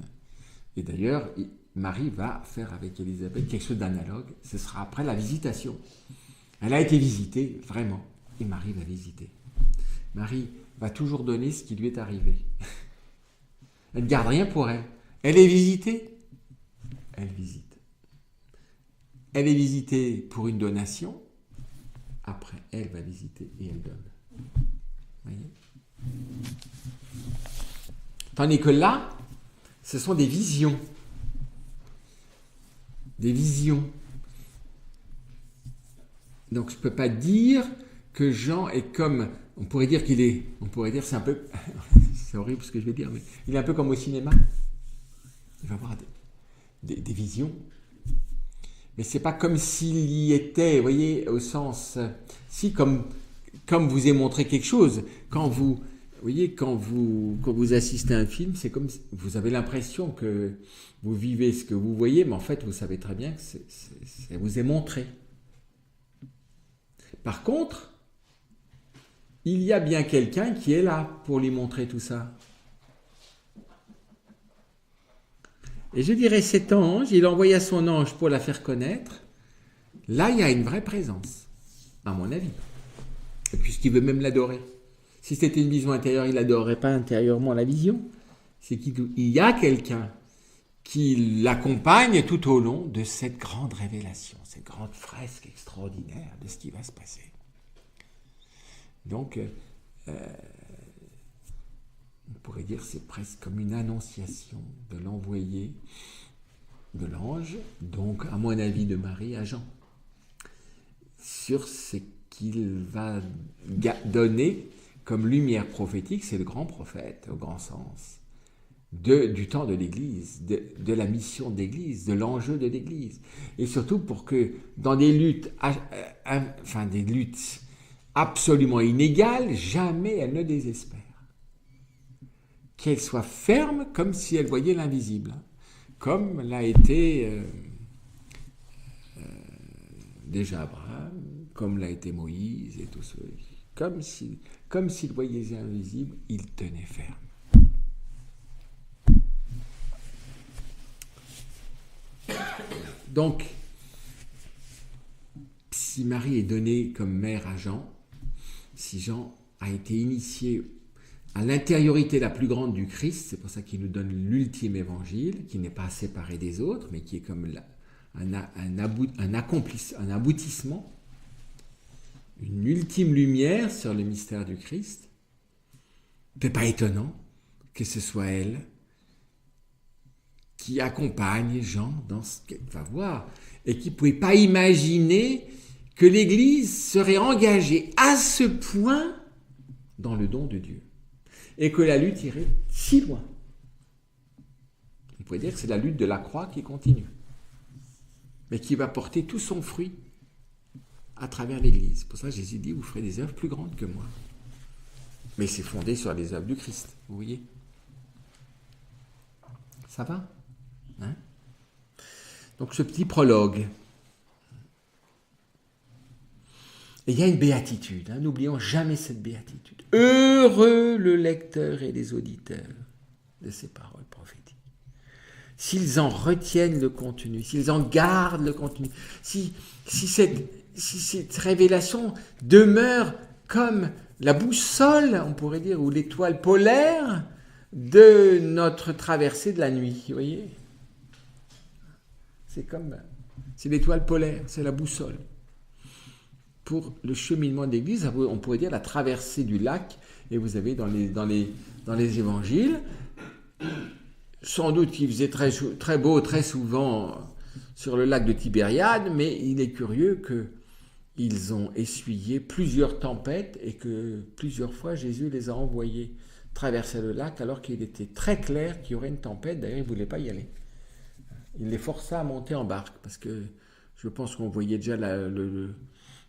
Et d'ailleurs, Marie va faire avec Élisabeth quelque chose d'analogue. Ce sera après la visitation. Elle a été visitée, vraiment. Et Marie va visiter. Marie va toujours donner ce qui lui est arrivé. Elle ne garde rien pour elle. Elle est visitée. Elle visite. Elle est visitée pour une donation. Après, elle va visiter et elle donne. Vous voyez? Tandis que là, ce sont des visions. Des visions. Donc, je ne peux pas dire que Jean est comme... on pourrait dire c'est un peu, c'est horrible ce que je vais dire, mais il est un peu comme au cinéma. Il va avoir des visions. Mais c'est pas comme s'il y était, vous voyez, au sens, si comme vous ai montré quelque chose, quand vous assistez à un film, c'est comme si vous avez l'impression que vous vivez ce que vous voyez, mais en fait, vous savez très bien que ça vous est montré. Par contre, il y a bien quelqu'un qui est là pour lui montrer tout ça. Et je dirais, cet ange, il envoya son ange pour la faire connaître. Là, il y a une vraie présence, à mon avis. Et puisqu'il veut même l'adorer. Si c'était une vision intérieure, il n'adorerait pas intérieurement la vision. C'est qu'il y a quelqu'un qui l'accompagne tout au long de cette grande révélation, cette grande fresque extraordinaire de ce qui va se passer. Donc, on pourrait dire que c'est presque comme une annonciation de l'envoyé de l'ange, donc à mon avis de Marie à Jean, sur ce qu'il va donner comme lumière prophétique. C'est le grand prophète au grand sens, du temps de l'Église, de la mission de l'Église, de l'enjeu de l'Église, et surtout pour que dans des luttes, des luttes absolument inégales, jamais elle ne désespère. Qu'elle soit ferme comme si elle voyait l'invisible, comme l'a été déjà Abraham, comme l'a été Moïse et tous ceux, comme s'il voyait l'invisible, il tenait ferme. Donc, si Marie est donnée comme mère à Jean, si Jean a été initié à l'intériorité la plus grande du Christ, c'est pour ça qu'il nous donne l'ultime évangile, qui n'est pas séparé des autres, mais qui est comme un aboutissement, une ultime lumière sur le mystère du Christ. Ce n'est pas étonnant que ce soit elle qui accompagne Jean dans ce qu'elle va voir, et qui ne pouvait pas imaginer que l'Église serait engagée à ce point dans le don de Dieu, et que la lutte irait si loin. On pourrait dire que c'est la lutte de la croix qui continue, mais qui va porter tout son fruit à travers l'Église. Pour ça, Jésus dit, vous ferez des œuvres plus grandes que moi. Mais c'est fondé sur les œuvres du Christ, vous voyez. Ça va, hein? Donc ce petit prologue. Et il y a une béatitude, hein, n'oublions jamais cette béatitude. Heureux le lecteur et les auditeurs de ces paroles prophétiques. S'ils en retiennent le contenu, s'ils en gardent le contenu, si cette révélation demeure comme la boussole, on pourrait dire, ou l'étoile polaire de notre traversée de la nuit, vous voyez ? C'est l'étoile polaire, c'est la boussole. Pour le cheminement de l'Église, on pourrait dire la traversée du lac, et vous avez dans les évangiles, sans doute qu'il faisait très beau, très souvent sur le lac de Tibériade, mais il est curieux qu'ils ont essuyé plusieurs tempêtes et que plusieurs fois Jésus les a envoyés traverser le lac alors qu'il était très clair qu'il y aurait une tempête. D'ailleurs, il ne voulait pas y aller. Il les força à monter en barque parce que je pense qu'on voyait déjà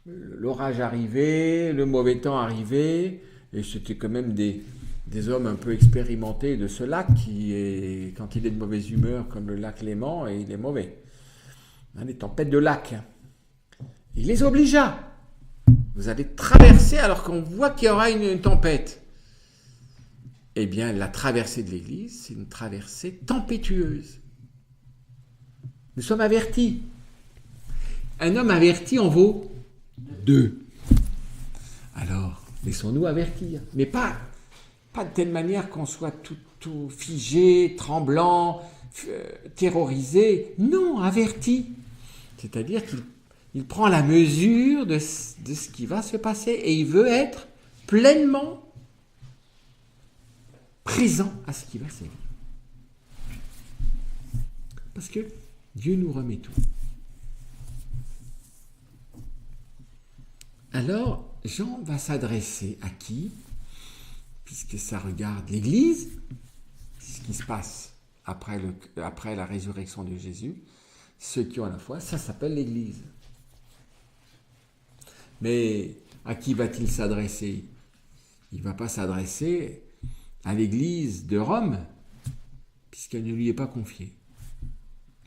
l'orage arriver, le mauvais temps arriver, et c'était quand même des hommes un peu expérimentés de ce lac qui est, quand il est de mauvaise humeur, comme le lac Léman, et il est mauvais. Les tempêtes de lac. Il les obligea. Vous allez traverser alors qu'on voit qu'il y aura une tempête. Eh bien, la traversée de l'Église, c'est une traversée tempétueuse. Nous sommes avertis. Un homme averti en vaut 2. Alors, laissons-nous avertir. Mais pas de telle manière qu'on soit tout figé, tremblant, terrorisé. Non, averti. C'est-à-dire qu'il prend la mesure de ce qui va se passer et il veut être pleinement présent à ce qui va se vivre. Parce que Dieu nous remet tout. Alors, Jean va s'adresser à qui? Puisque ça regarde l'Église, ce qui se passe après la résurrection de Jésus, ceux qui ont la foi, ça s'appelle l'Église. Mais à qui va-t-il s'adresser? Il ne va pas s'adresser à l'Église de Rome, puisqu'elle ne lui est pas confiée.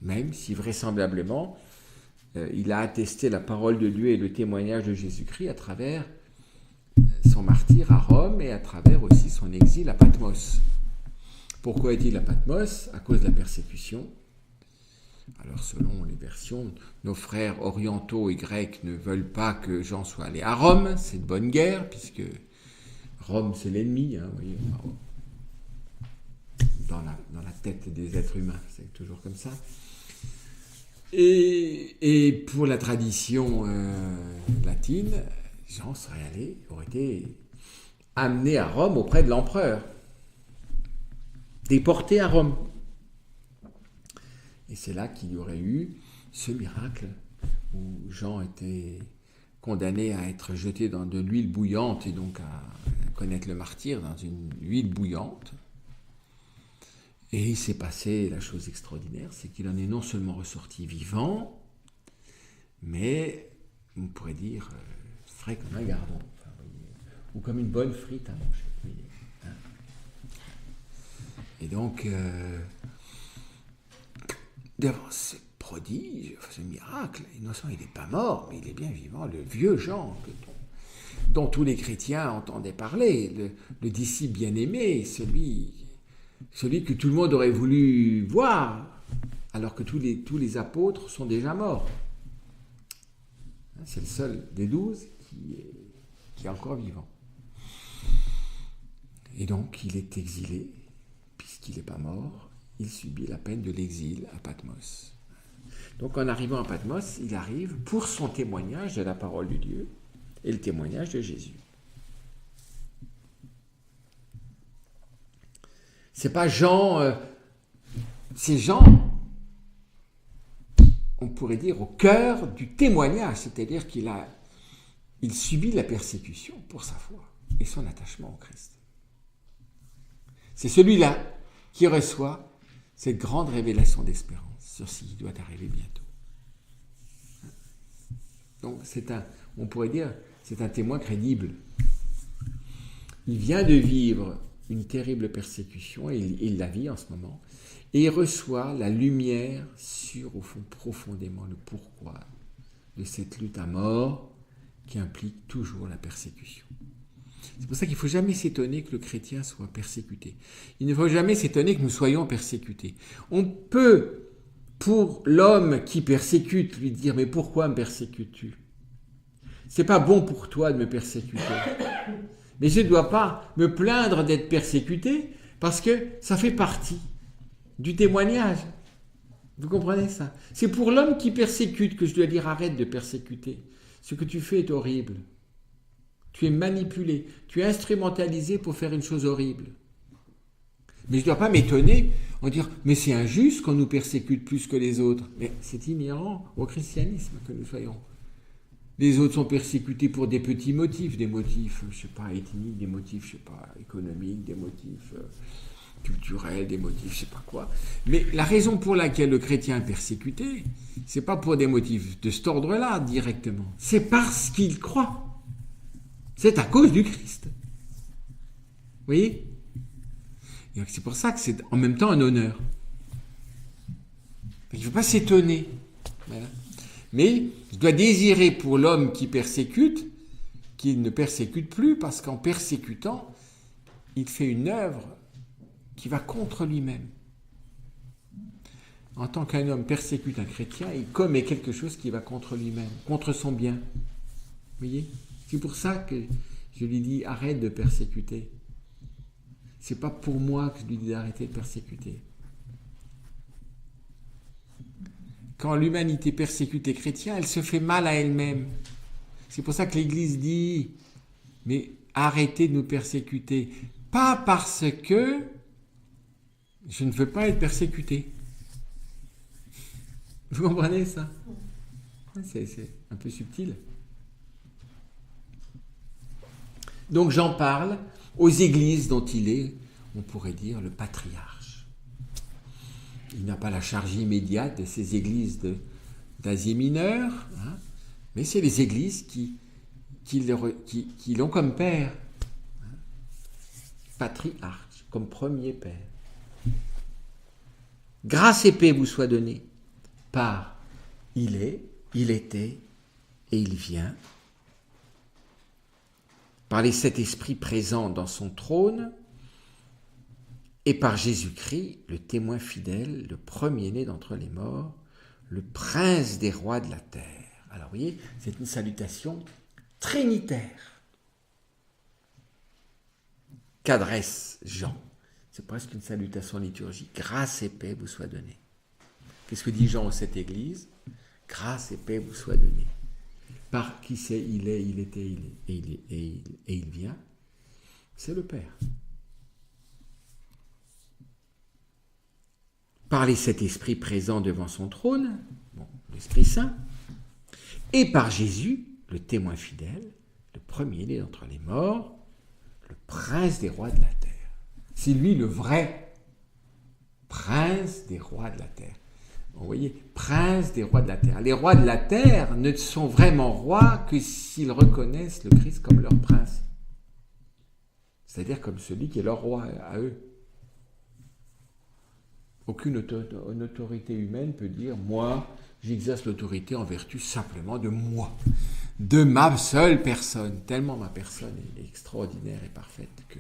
Même si vraisemblablement, il a attesté la parole de Dieu et le témoignage de Jésus-Christ à travers son martyre à Rome et à travers aussi son exil à Patmos. Pourquoi est-il à Patmos? À cause de la persécution. Alors selon les versions, nos frères orientaux et grecs ne veulent pas que Jean soit allé à Rome, c'est de bonne guerre, puisque Rome c'est l'ennemi, vous voyez, dans la tête des êtres humains, c'est toujours comme ça. Et pour la tradition latine, Jean aurait été amené à Rome auprès de l'empereur, déporté à Rome. Et c'est là qu'il y aurait eu ce miracle où Jean était condamné à être jeté dans de l'huile bouillante et donc à connaître le martyre dans une huile bouillante. Et il s'est passé la chose extraordinaire, c'est qu'il en est non seulement ressorti vivant, mais on pourrait dire frais comme un gardon, ou comme une bonne frite à manger. Et donc, devant ce prodige, ce miracle, non seulement il n'est pas mort, mais il est bien vivant, le vieux Jean, dont tous les chrétiens entendaient parler, le disciple bien-aimé, celui que tout le monde aurait voulu voir, alors que tous les apôtres sont déjà morts. C'est le seul des 12 qui est encore vivant. Et donc, il est exilé, puisqu'il n'est pas mort, il subit la peine de l'exil à Patmos. Donc, en arrivant à Patmos, il arrive pour son témoignage de la parole de Dieu et le témoignage de Jésus. C'est pas Jean, c'est Jean, on pourrait dire, au cœur du témoignage, c'est-à-dire il subit la persécution pour sa foi et son attachement au Christ. C'est celui-là qui reçoit cette grande révélation d'espérance sur ce qui doit arriver bientôt. Donc on pourrait dire, c'est un témoin crédible. Il vient de vivre une terrible persécution, et il la vit en ce moment, et il reçoit la lumière sur, au fond, profondément le pourquoi de cette lutte à mort qui implique toujours la persécution. C'est pour ça qu'il ne faut jamais s'étonner que le chrétien soit persécuté. Il ne faut jamais s'étonner que nous soyons persécutés. On peut, pour l'homme qui persécute, lui dire « Mais pourquoi me persécutes-tu ? C'est pas bon pour toi de me persécuter. Mais je ne dois pas me plaindre d'être persécuté parce que ça fait partie du témoignage. » Vous comprenez ça? C'est pour l'homme qui persécute que je dois dire « Arrête de persécuter. Ce que tu fais est horrible. Tu es manipulé, tu es instrumentalisé pour faire une chose horrible. » Mais je ne dois pas m'étonner en dire « Mais c'est injuste qu'on nous persécute plus que les autres. » Mais c'est inhérent au christianisme que nous soyons. Les autres sont persécutés pour des petits motifs, des motifs, je ne sais pas, ethniques, des motifs, je ne sais pas, économiques, des motifs culturels, des motifs, je ne sais pas quoi. Mais la raison pour laquelle le chrétien est persécuté, ce n'est pas pour des motifs de cet ordre-là directement. C'est parce qu'il croit. C'est à cause du Christ. Vous voyez? Et c'est pour ça que c'est en même temps un honneur. Il ne faut pas s'étonner. Voilà. Mais je dois désirer pour l'homme qui persécute qu'il ne persécute plus, parce qu'en persécutant, il fait une œuvre qui va contre lui-même. En tant qu'un homme persécute un chrétien, il commet quelque chose qui va contre lui-même, contre son bien. Vous voyez? C'est pour ça que je lui dis arrête de persécuter. C'est pas pour moi que je lui dis d'arrêter de persécuter. Quand l'humanité persécute les chrétiens, elle se fait mal à elle-même. C'est pour ça que l'Église dit mais arrêtez de nous persécuter. Pas parce que je ne veux pas être persécuté. Vous comprenez ça? C'est un peu subtil. Donc Jean parle aux églises dont il est, on pourrait dire, le patriarche. Il n'a pas la charge immédiate de ces églises d'Asie mineure, hein, mais c'est les églises qui l'ont comme père, hein, patriarche, comme premier père. Grâce et paix vous soient données par il est, il était et il vient, par les 7 esprits présents dans son trône et par Jésus-Christ, le témoin fidèle, le premier-né d'entre les morts, le prince des rois de la terre. Alors vous voyez, c'est une salutation trinitaire qu'adresse Jean. C'est presque une salutation liturgique. Grâce et paix vous soient données. Qu'est-ce que dit Jean à cette église? Grâce et paix vous soient données. Par qui c'est il est, il était, il est, et il vient? C'est le Père. Par les 7 esprits présents devant son trône, bon, l'Esprit Saint, et par Jésus, le témoin fidèle, le premier-né d'entre les morts, le prince des rois de la terre. C'est lui le vrai prince des rois de la terre. Vous voyez, prince des rois de la terre. Les rois de la terre ne sont vraiment rois que s'ils reconnaissent le Christ comme leur prince. C'est-à-dire comme celui qui est leur roi à eux. Aucune autorité humaine peut dire « moi, j'exerce l'autorité en vertu simplement de moi, de ma seule personne, tellement ma personne est extraordinaire et parfaite que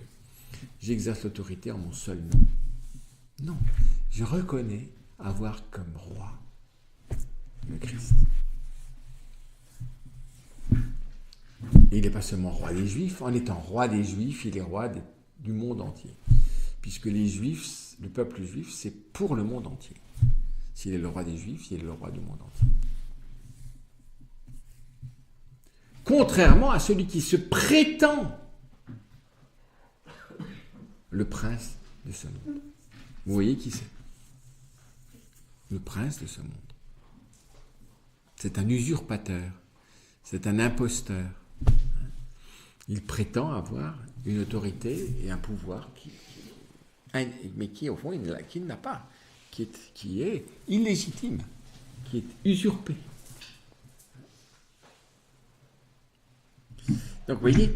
j'exerce l'autorité en mon seul nom. » Non, je reconnais avoir comme roi le Christ. Et il n'est pas seulement roi des Juifs, en étant roi des Juifs, il est roi du monde entier. Puisque les Juifs, le peuple juif, c'est pour le monde entier. S'il est le roi des Juifs, il est le roi du monde entier. Contrairement à celui qui se prétend le prince de ce monde. Vous voyez qui c'est? Le prince de ce monde. C'est un usurpateur, c'est un imposteur. Il prétend avoir une autorité et un pouvoir mais qui, au fond, qu'il n'a pas, qui est illégitime, qui est usurpé. Donc, vous voyez,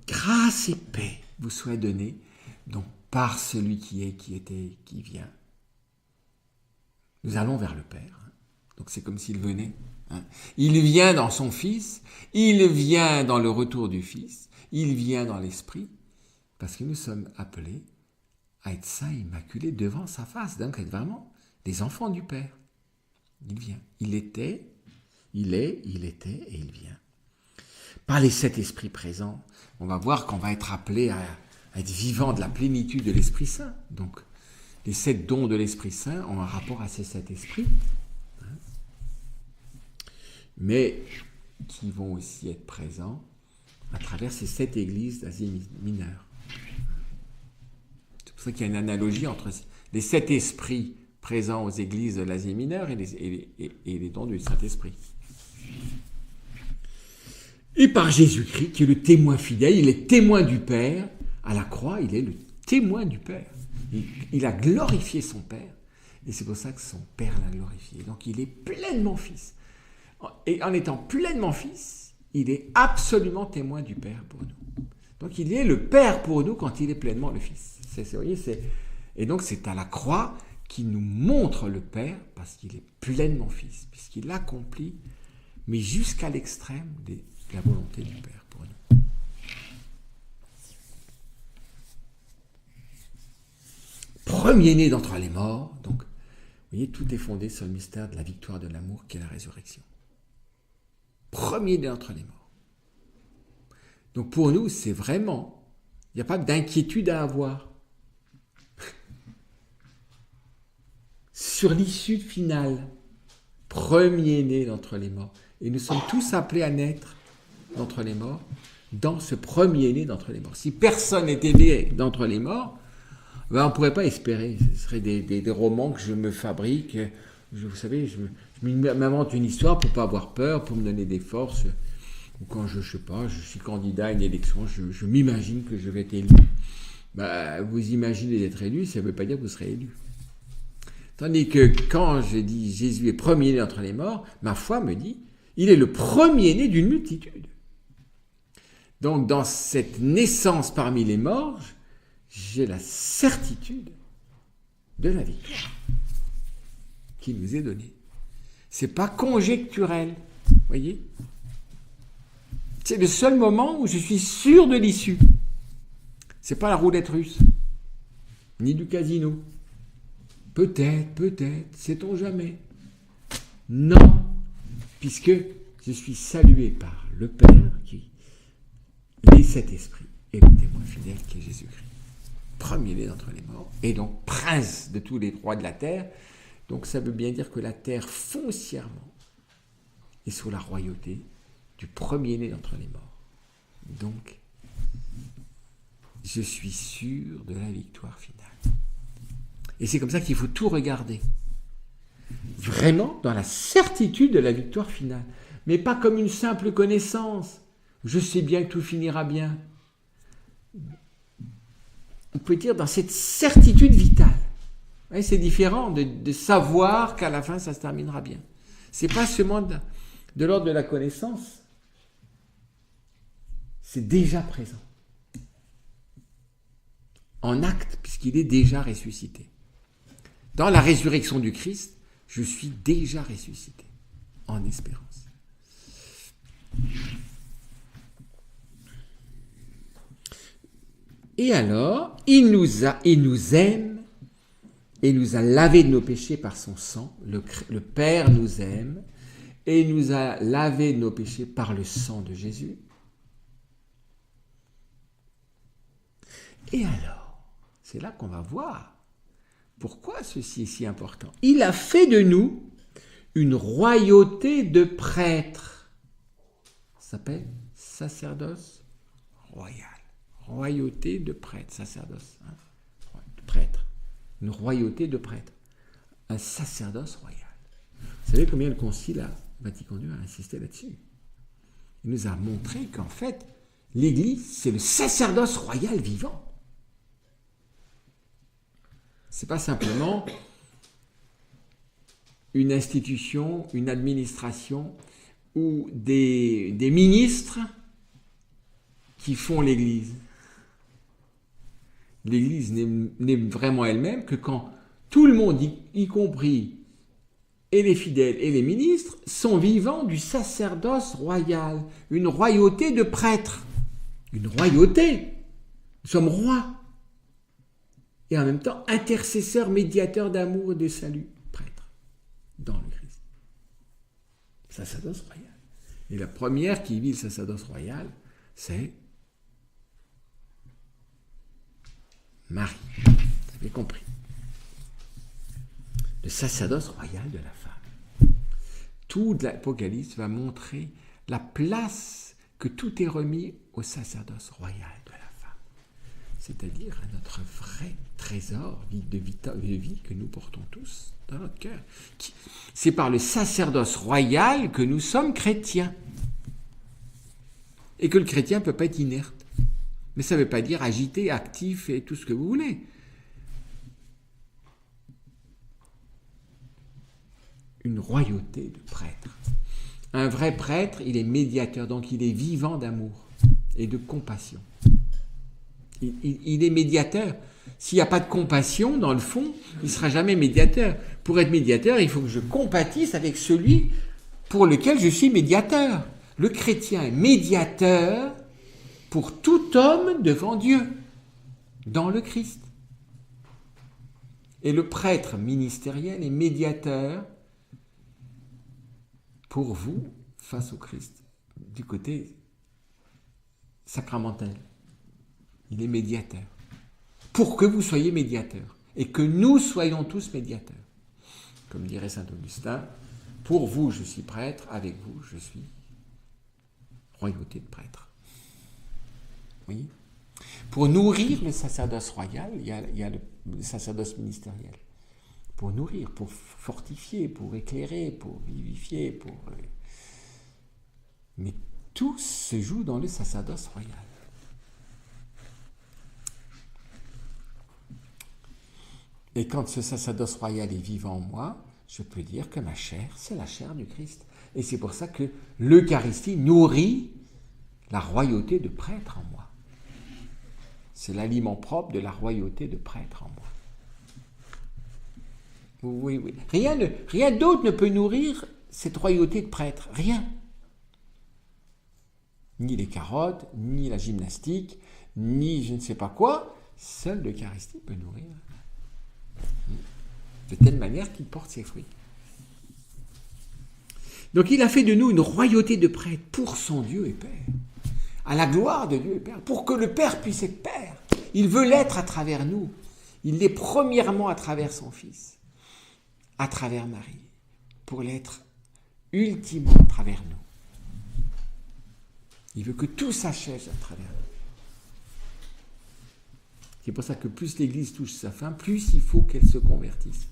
grâce et paix vous soient données, donc par celui qui est, qui était, qui vient. Nous allons vers le Père. Donc, c'est comme s'il venait. Il vient dans son Fils, il vient dans le retour du Fils, il vient dans l'Esprit, parce que nous sommes appelés à être saints, immaculés devant sa face, donc être vraiment des enfants du Père. Il vient. Il était, il est, il était et il vient. Par les 7 esprits présents, on va voir qu'on va être appelé à être vivant de la plénitude de l'Esprit Saint. Donc, les 7 dons de l'Esprit Saint ont un rapport à ces 7 esprits, mais qui vont aussi être présents à travers ces 7 églises d'Asie mineure. C'est pour ça qu'il y a une analogie entre les 7 esprits présents aux églises de l'Asie mineure et les dons du Saint-Esprit. Et par Jésus-Christ, qui est le témoin fidèle, il est témoin du Père, à la croix, il est le témoin du Père. Il a glorifié son Père, et c'est pour ça que son Père l'a glorifié. Donc il est pleinement Fils. Et en étant pleinement Fils, il est absolument témoin du Père pour nous. Donc il est le Père pour nous quand il est pleinement le Fils. Et donc c'est à la croix qu'il nous montre le Père, parce qu'il est pleinement Fils, puisqu'il accomplit, mais jusqu'à l'extrême de la volonté du Père pour nous. Premier-né d'entre les morts, donc, vous voyez, tout est fondé sur le mystère de la victoire de l'amour qui est la résurrection. Premier-né d'entre les morts. Donc pour nous, c'est vraiment, il n'y a pas d'inquiétude à avoir sur l'issue finale. Premier-né d'entre les morts. Et nous sommes tous appelés à naître d'entre les morts, dans ce premier-né d'entre les morts. Si personne n'était né d'entre les morts, ben on ne pourrait pas espérer. Ce serait des romans que je me fabrique. Vous savez, je m'invente une histoire pour ne pas avoir peur, pour me donner des forces. ou quand je sais pas, je suis candidat à une élection, je m'imagine que je vais être élu. Vous imaginez d'être élu, ça ne veut pas dire que vous serez élu. Tandis que quand je dis Jésus est premier-né entre les morts, ma foi me dit, il est le premier-né d'une multitude. Donc dans cette naissance parmi les morts, j'ai la certitude de la victoire qui nous est donnée. C'est pas conjecturel, voyez. C'est le seul moment où je suis sûr de l'issue. C'est pas la roulette russe, ni du casino. Peut-être, sait-on jamais. Non, puisque je suis salué par le Père, les sept esprits, et le témoin fidèle qui est Jésus-Christ. Premier-né d'entre les morts, et donc prince de tous les rois de la terre. Donc ça veut bien dire que la terre foncièrement est sous la royauté du premier-né d'entre les morts. Donc, je suis sûr de la victoire finale. Et c'est comme ça qu'il faut tout regarder. Vraiment dans la certitude de la victoire finale. Mais pas comme une simple connaissance. Je sais bien que tout finira bien. On peut dire dans cette certitude vitale. Ouais, c'est différent de savoir qu'à la fin ça se terminera bien. C'est pas seulement de l'ordre de la connaissance. C'est déjà présent. En acte, puisqu'il est déjà ressuscité. Dans la résurrection du Christ, je suis déjà ressuscité, en espérance. Et alors, il nous aime, et nous a lavé de nos péchés par son sang. Le Père nous aime, et nous a lavé de nos péchés par le sang de Jésus. Et alors, c'est là qu'on va voir pourquoi ceci est si important. Il a fait de nous une royauté de prêtres. Ça s'appelle sacerdoce royal. Royauté de prêtres, sacerdoce, de prêtre. Une royauté de prêtres. Un sacerdoce royal. Vous savez combien le Concile Vatican II a insisté là-dessus. Il nous a montré qu'en fait, l'Église, c'est le sacerdoce royal vivant. C'est pas simplement une institution, une administration ou des ministres qui font l'Église. L'Église n'est vraiment elle-même que quand tout le monde, y compris et les fidèles et les ministres, sont vivants du sacerdoce royal, une royauté de prêtres. Une royauté. Nous sommes rois. Et en même temps, intercesseur, médiateur d'amour et de salut, prêtre, dans le Christ. Sacerdoce royal. Et la première qui vit le sacerdoce royal, c'est Marie. Vous avez compris. Le sacerdoce royal de la femme. Tout l'Apocalypse va montrer la place que tout est remis au sacerdoce royal de la femme. C'est-à-dire à notre vrai trésor de vie que nous portons tous dans notre cœur. C'est par le sacerdoce royal que nous sommes chrétiens. Et que le chrétien ne peut pas être inerte. Mais ça ne veut pas dire agité, actif et tout ce que vous voulez. Une royauté de prêtres. Un vrai prêtre, il est médiateur, donc il est vivant d'amour et de compassion. Il est médiateur. S'il n'y a pas de compassion, dans le fond, il ne sera jamais médiateur. Pour être médiateur, il faut que je compatisse avec celui pour lequel je suis médiateur. Le chrétien est médiateur pour tout homme devant Dieu, dans le Christ. Et le prêtre ministériel est médiateur pour vous face au Christ, du côté sacramentel. Il est médiateur. Pour que vous soyez médiateur. Et que nous soyons tous médiateurs. Comme dirait saint Augustin, pour vous je suis prêtre, avec vous je suis royauté de prêtre. Oui. Pour nourrir le sacerdoce royal, il y a le sacerdoce ministériel. Pour nourrir, pour fortifier, pour éclairer, pour vivifier, mais Tout se joue dans le sacerdoce royal. Et quand ce sacerdoce royal est vivant en moi, je peux dire que ma chair, c'est la chair du Christ. Et c'est pour ça que l'Eucharistie nourrit la royauté de prêtre en moi. C'est l'aliment propre de la royauté de prêtre en moi. Oui, oui. Rien d'autre ne peut nourrir cette royauté de prêtre. Rien. Ni les carottes, ni la gymnastique, ni je ne sais pas quoi. Seule l'Eucharistie peut nourrir. De telle manière qu'il porte ses fruits. Donc il a fait de nous une royauté de prêtres pour son Dieu et Père, à la gloire de Dieu et Père, pour que le Père puisse être Père. Il veut l'être à travers nous. Il l'est premièrement à travers son Fils, à travers Marie, pour l'être ultimement à travers nous. Il veut que tout s'achève à travers nous. C'est pour ça que plus l'Église touche sa fin, plus il faut qu'elle se convertisse.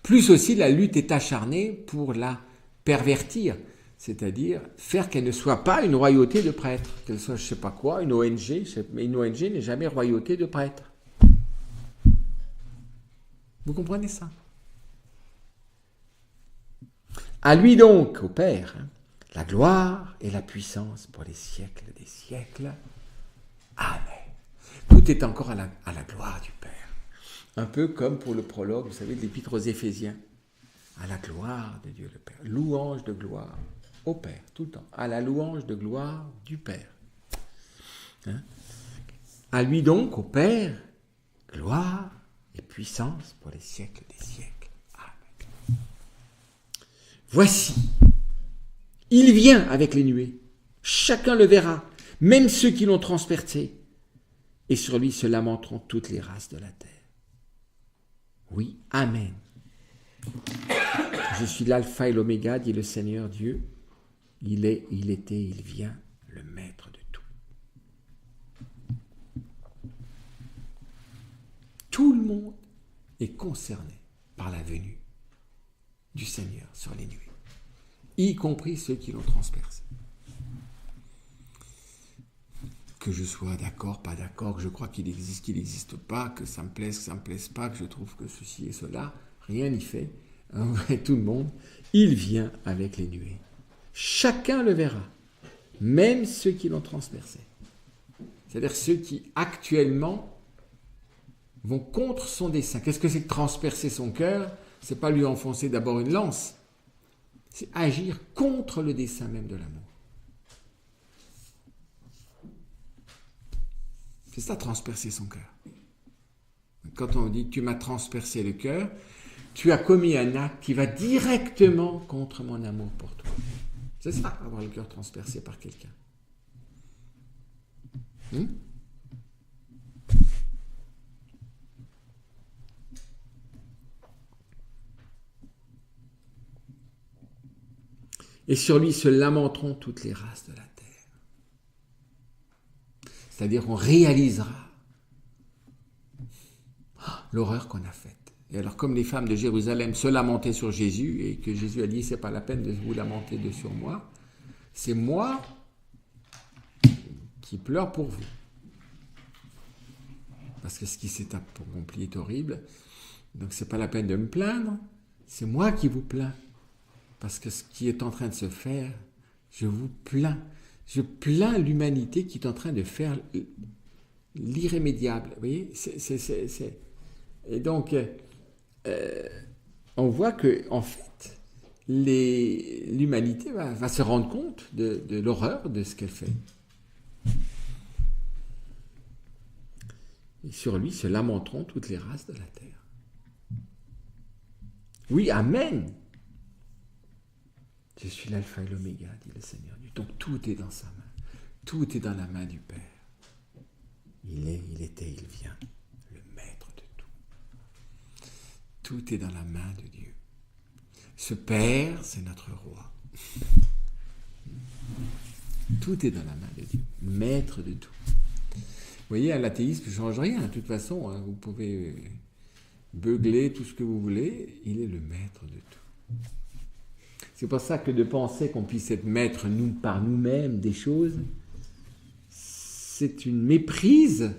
Plus aussi la lutte est acharnée pour la pervertir, c'est-à-dire faire qu'elle ne soit pas une royauté de prêtres, qu'elle soit je ne sais pas quoi, une ONG, mais une ONG n'est jamais royauté de prêtres. Vous comprenez ça? À lui donc, au Père, la gloire et la puissance pour les siècles des siècles. Amen. Tout est encore à la gloire du Père. Un peu comme pour le prologue, vous savez, de l'Épître aux Éphésiens. À la gloire de Dieu le Père. Louange de gloire au Père, tout le temps. À la louange de gloire du Père. Hein? À lui donc, au Père, gloire et puissance pour les siècles des siècles. Amen. Voici, il vient avec les nuées. Chacun le verra, même ceux qui l'ont transpercé. Et sur lui se lamenteront toutes les races de la terre. Oui, Amen. Je suis l'alpha et l'oméga, dit le Seigneur Dieu. Il est, il était, il vient, le maître de tout. Tout le monde est concerné par la venue du Seigneur sur les nuées, y compris ceux qui l'ont transpercé. Que je sois d'accord, pas d'accord, que je crois qu'il n'existe pas, que ça me plaise, que ça me plaise pas, que je trouve que ceci et cela, rien n'y fait. Tout le monde, il vient avec les nuées. Chacun le verra, même ceux qui l'ont transpercé. C'est-à-dire ceux qui actuellement vont contre son dessein. Qu'est-ce que c'est que transpercer son cœur? C'est pas lui enfoncer d'abord une lance, c'est agir contre le dessein même de l'amour. C'est ça, transpercer son cœur. Quand on dit « tu m'as transpercé le cœur », tu as commis un acte qui va directement contre mon amour pour toi. C'est ça, avoir le cœur transpercé par quelqu'un. Et sur lui se lamenteront toutes les races de la terre. C'est-à-dire on réalisera l'horreur qu'on a faite. Et alors comme les femmes de Jérusalem se lamentaient sur Jésus et que Jésus a dit c'est pas la peine de vous lamenter sur moi, c'est moi qui pleure pour vous. Parce que ce qui s'est accompli est horrible. Donc c'est pas la peine de me plaindre, c'est moi qui vous plains. Parce que ce qui est en train de se faire, je vous plains. Je plains l'humanité qui est en train de faire l'irrémédiable. Vous voyez, Et donc, on voit que en fait, l'humanité va se rendre compte de l'horreur de ce qu'elle fait. Et sur lui se lamenteront toutes les races de la terre. Oui, Amen. Je suis l'alpha et l'oméga, dit le Seigneur Dieu. Donc tout est dans sa main. Tout est dans la main du Père. Il est, il était, il vient, le maître de tout. Tout est dans la main de Dieu. Ce Père, c'est notre roi. Tout est dans la main de Dieu, le maître de tout. Vous voyez, à l'athéisme, ne change rien. De toute façon, vous pouvez beugler tout ce que vous voulez. Il est le maître de tout. C'est pour ça que de penser qu'on puisse être maître par nous-mêmes des choses, c'est une méprise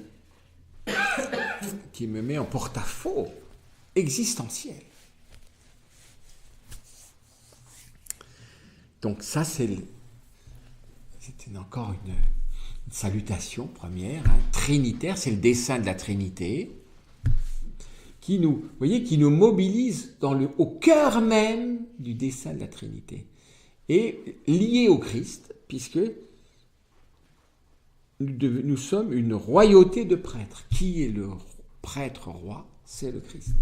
qui me met en porte-à-faux existentiel. Donc ça, c'était encore une salutation première, trinitaire, c'est le dessein de la Trinité, qui nous mobilise au cœur même du dessein de la Trinité, et lié au Christ, puisque nous sommes une royauté de prêtres. Qui est le prêtre roi? C'est le Christ.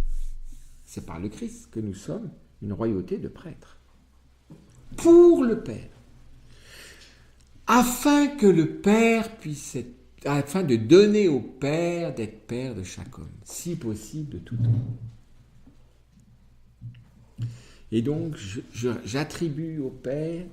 C'est par le Christ que nous sommes une royauté de prêtres. Pour le Père. Afin que le Père afin de donner au Père d'être Père de chaque homme, si possible de tout homme. Et donc, j'attribue au Père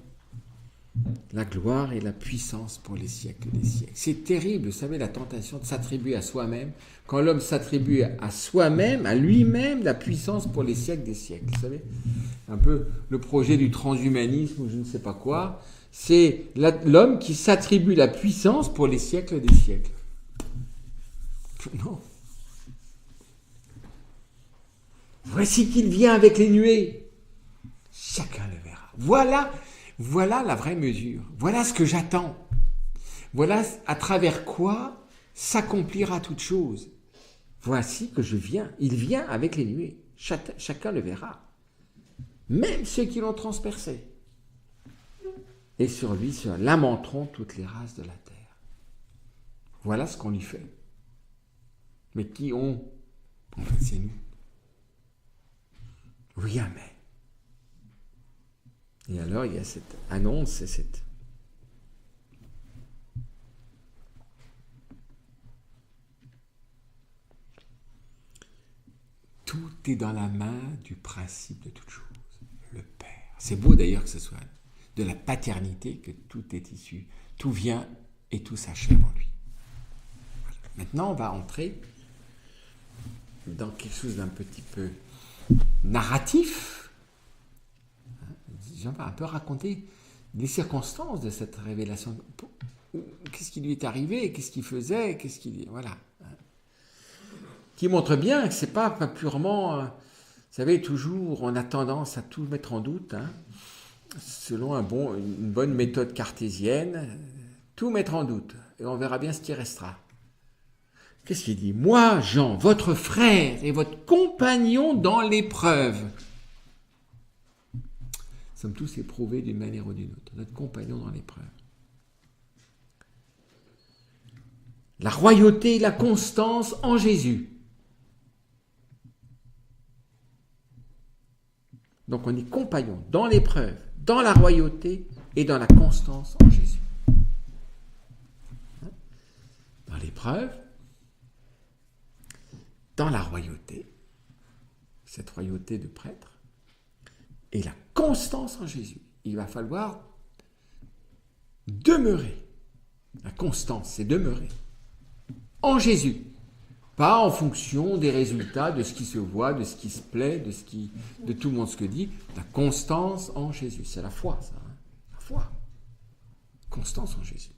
la gloire et la puissance pour les siècles des siècles. C'est terrible, vous savez, la tentation de s'attribuer à soi-même. Quand l'homme s'attribue à soi-même, à lui-même, la puissance pour les siècles des siècles. Vous savez, un peu le projet du transhumanisme ou je ne sais pas quoi, c'est l'homme qui s'attribue la puissance pour les siècles des siècles. Non. Voici qu'il vient avec les nuées. Chacun le verra. Voilà la vraie mesure. Voilà ce que j'attends. Voilà à travers quoi s'accomplira toute chose. Voici que je viens. Il vient avec les nuées. Chacun le verra. Même ceux qui l'ont transpercé. Et sur lui se lamenteront toutes les races de la terre. Voilà ce qu'on lui fait. Mais qui ont? En fait, c'est nous. Rien mais. Et alors, il y a cette annonce et cette... Tout est dans la main du principe de toute chose, le Père. C'est beau d'ailleurs que ce soit de la paternité que tout est issu. Tout vient et tout s'achève en lui. Voilà. Maintenant, on va entrer dans quelque chose d'un petit peu narratif. On va un peu raconter les circonstances de cette révélation. Qu'est-ce qui lui est arrivé? Qu'est-ce qu'il faisait? Voilà. Qui montre bien que c'est pas purement... Vous savez, toujours, on a tendance à tout mettre en doute, selon une bonne méthode cartésienne, tout mettre en doute, et on verra bien ce qui restera. Qu'est-ce qu'il dit? Moi, Jean, votre frère et votre compagnon dans l'épreuve. Nous sommes tous éprouvés d'une manière ou d'une autre. Notre compagnon dans l'épreuve. La royauté et la constance en Jésus. Donc on est compagnon dans l'épreuve, dans la royauté et dans la constance en Jésus. Dans l'épreuve, dans la royauté, cette royauté de prêtre, et la constance en Jésus. Il va falloir demeurer. La constance, c'est demeurer. En Jésus. Pas en fonction des résultats, de ce qui se voit, de ce qui se plaît, de tout le monde ce que dit. La constance en Jésus. C'est la foi, ça. La foi. Constance en Jésus.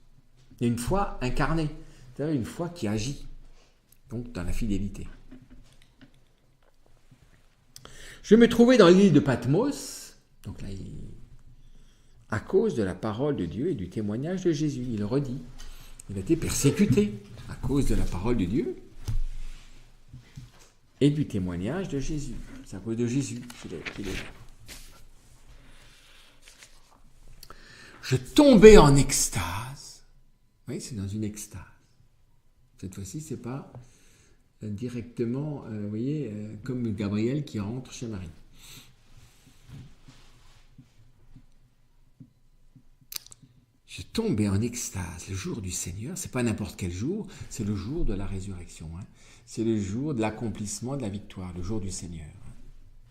Et une foi incarnée. C'est-à-dire une foi qui agit. Donc dans la fidélité. Je me trouvais dans l'île de Patmos, donc là, à cause de la parole de Dieu et du témoignage de Jésus. Il le redit. Il a été persécuté à cause de la parole de Dieu et du témoignage de Jésus. C'est à cause de Jésus qu'il est là. Je tombais en extase. Oui, c'est dans une extase. Cette fois-ci, c'est pas directement, vous voyez, comme Gabriel qui rentre chez Marie. Je tombais en extase le jour du Seigneur. C'est pas n'importe quel jour, c'est le jour de la résurrection. C'est le jour de l'accomplissement de la victoire, le jour du Seigneur.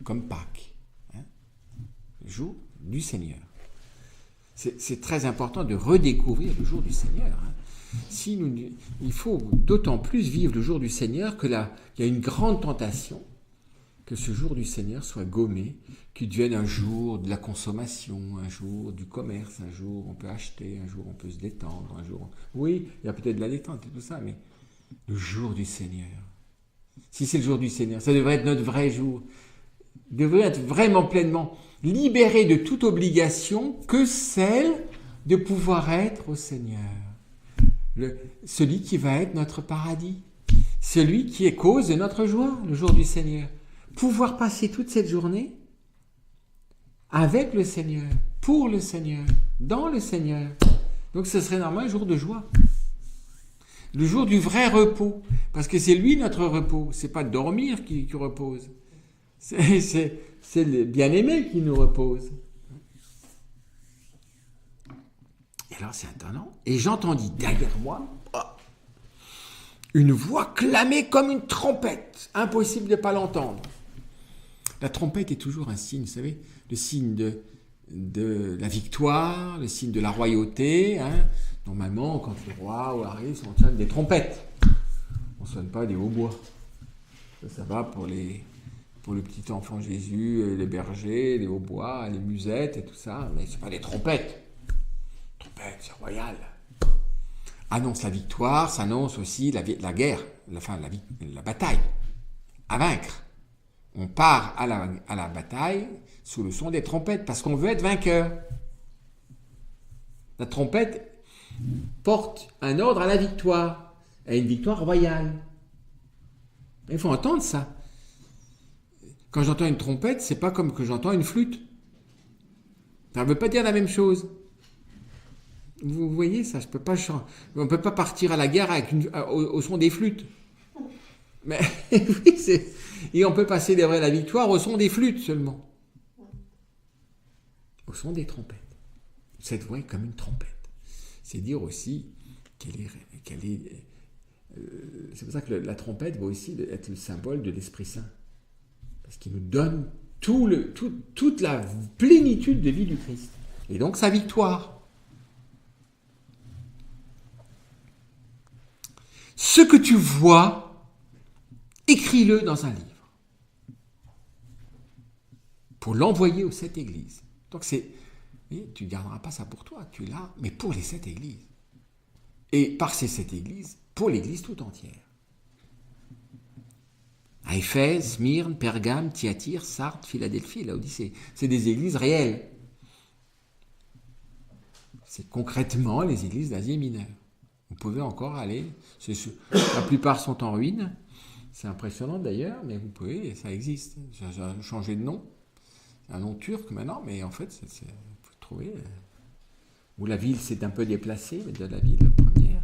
Comme Pâques. Le jour du Seigneur. C'est très important de redécouvrir le jour du Seigneur. Il faut d'autant plus vivre le jour du Seigneur que là, il y a une grande tentation que ce jour du Seigneur soit gommé, qu'il devienne un jour de la consommation, un jour du commerce, un jour on peut acheter, un jour on peut se détendre, un jour... Oui, il y a peut-être de la détente et tout ça, mais le jour du Seigneur. Si c'est le jour du Seigneur, ça devrait être notre vrai jour. Il devrait être vraiment pleinement libéré de toute obligation que celle de pouvoir être au Seigneur. Celui qui va être notre paradis. Celui qui est cause de notre joie, le jour du Seigneur. Pouvoir passer toute cette journée avec le Seigneur, pour le Seigneur, dans le Seigneur. Donc ce serait normalement un jour de joie. Le jour du vrai repos. Parce que c'est lui notre repos. C'est pas dormir qui repose. C'est le bien-aimé qui nous repose. Et alors c'est étonnant. Et j'entendis derrière moi une voix clamer comme une trompette. Impossible de ne pas l'entendre. La trompette est toujours un signe, vous savez, le signe de la victoire, le signe de la royauté. Hein. Normalement, quand les rois arrivent, on sonne des trompettes. On ne sonne pas des hautbois. Ça va pour le petit enfant Jésus, les bergers, les hautbois, les musettes et tout ça, mais ce n'est pas des trompettes. Trompette, c'est royal. Annonce la victoire, ça annonce aussi la guerre, la bataille, à vaincre. On part à la bataille sous le son des trompettes parce qu'on veut être vainqueur. La trompette porte un ordre à la victoire, à une victoire royale. Il faut entendre ça. Quand j'entends une trompette, c'est pas comme que j'entends une flûte. Ça ne veut pas dire la même chose. Vous voyez ça, on ne peut pas partir à la guerre au son des flûtes. Mais oui, et on peut pas célébrer la victoire au son des flûtes seulement. Au son des trompettes. Cette voix est comme une trompette. C'est dire aussi qu'elle est c'est pour ça que la trompette va aussi être le symbole de l'Esprit Saint. Parce qu'il nous donne toute la plénitude de vie du Christ. Et donc sa victoire. Ce que tu vois, écris-le dans un livre. Pour l'envoyer aux 7 églises. Donc tu ne garderas pas ça pour toi, tu l'as, mais pour les 7 églises. Et par ces 7 églises, pour l'église tout entière. À Éphèse, Smyrne, Pergame, Thyatire, Sardes, Philadelphie, Laodicée. C'est des églises réelles. C'est concrètement les églises d'Asie mineure. Vous pouvez encore aller. La plupart sont en ruine. C'est impressionnant d'ailleurs, mais vous pouvez, ça existe. Ça a changé de nom. C'est un nom turc maintenant, mais en fait, vous pouvez trouver. Où la ville s'est un peu déplacée, mais de la ville première.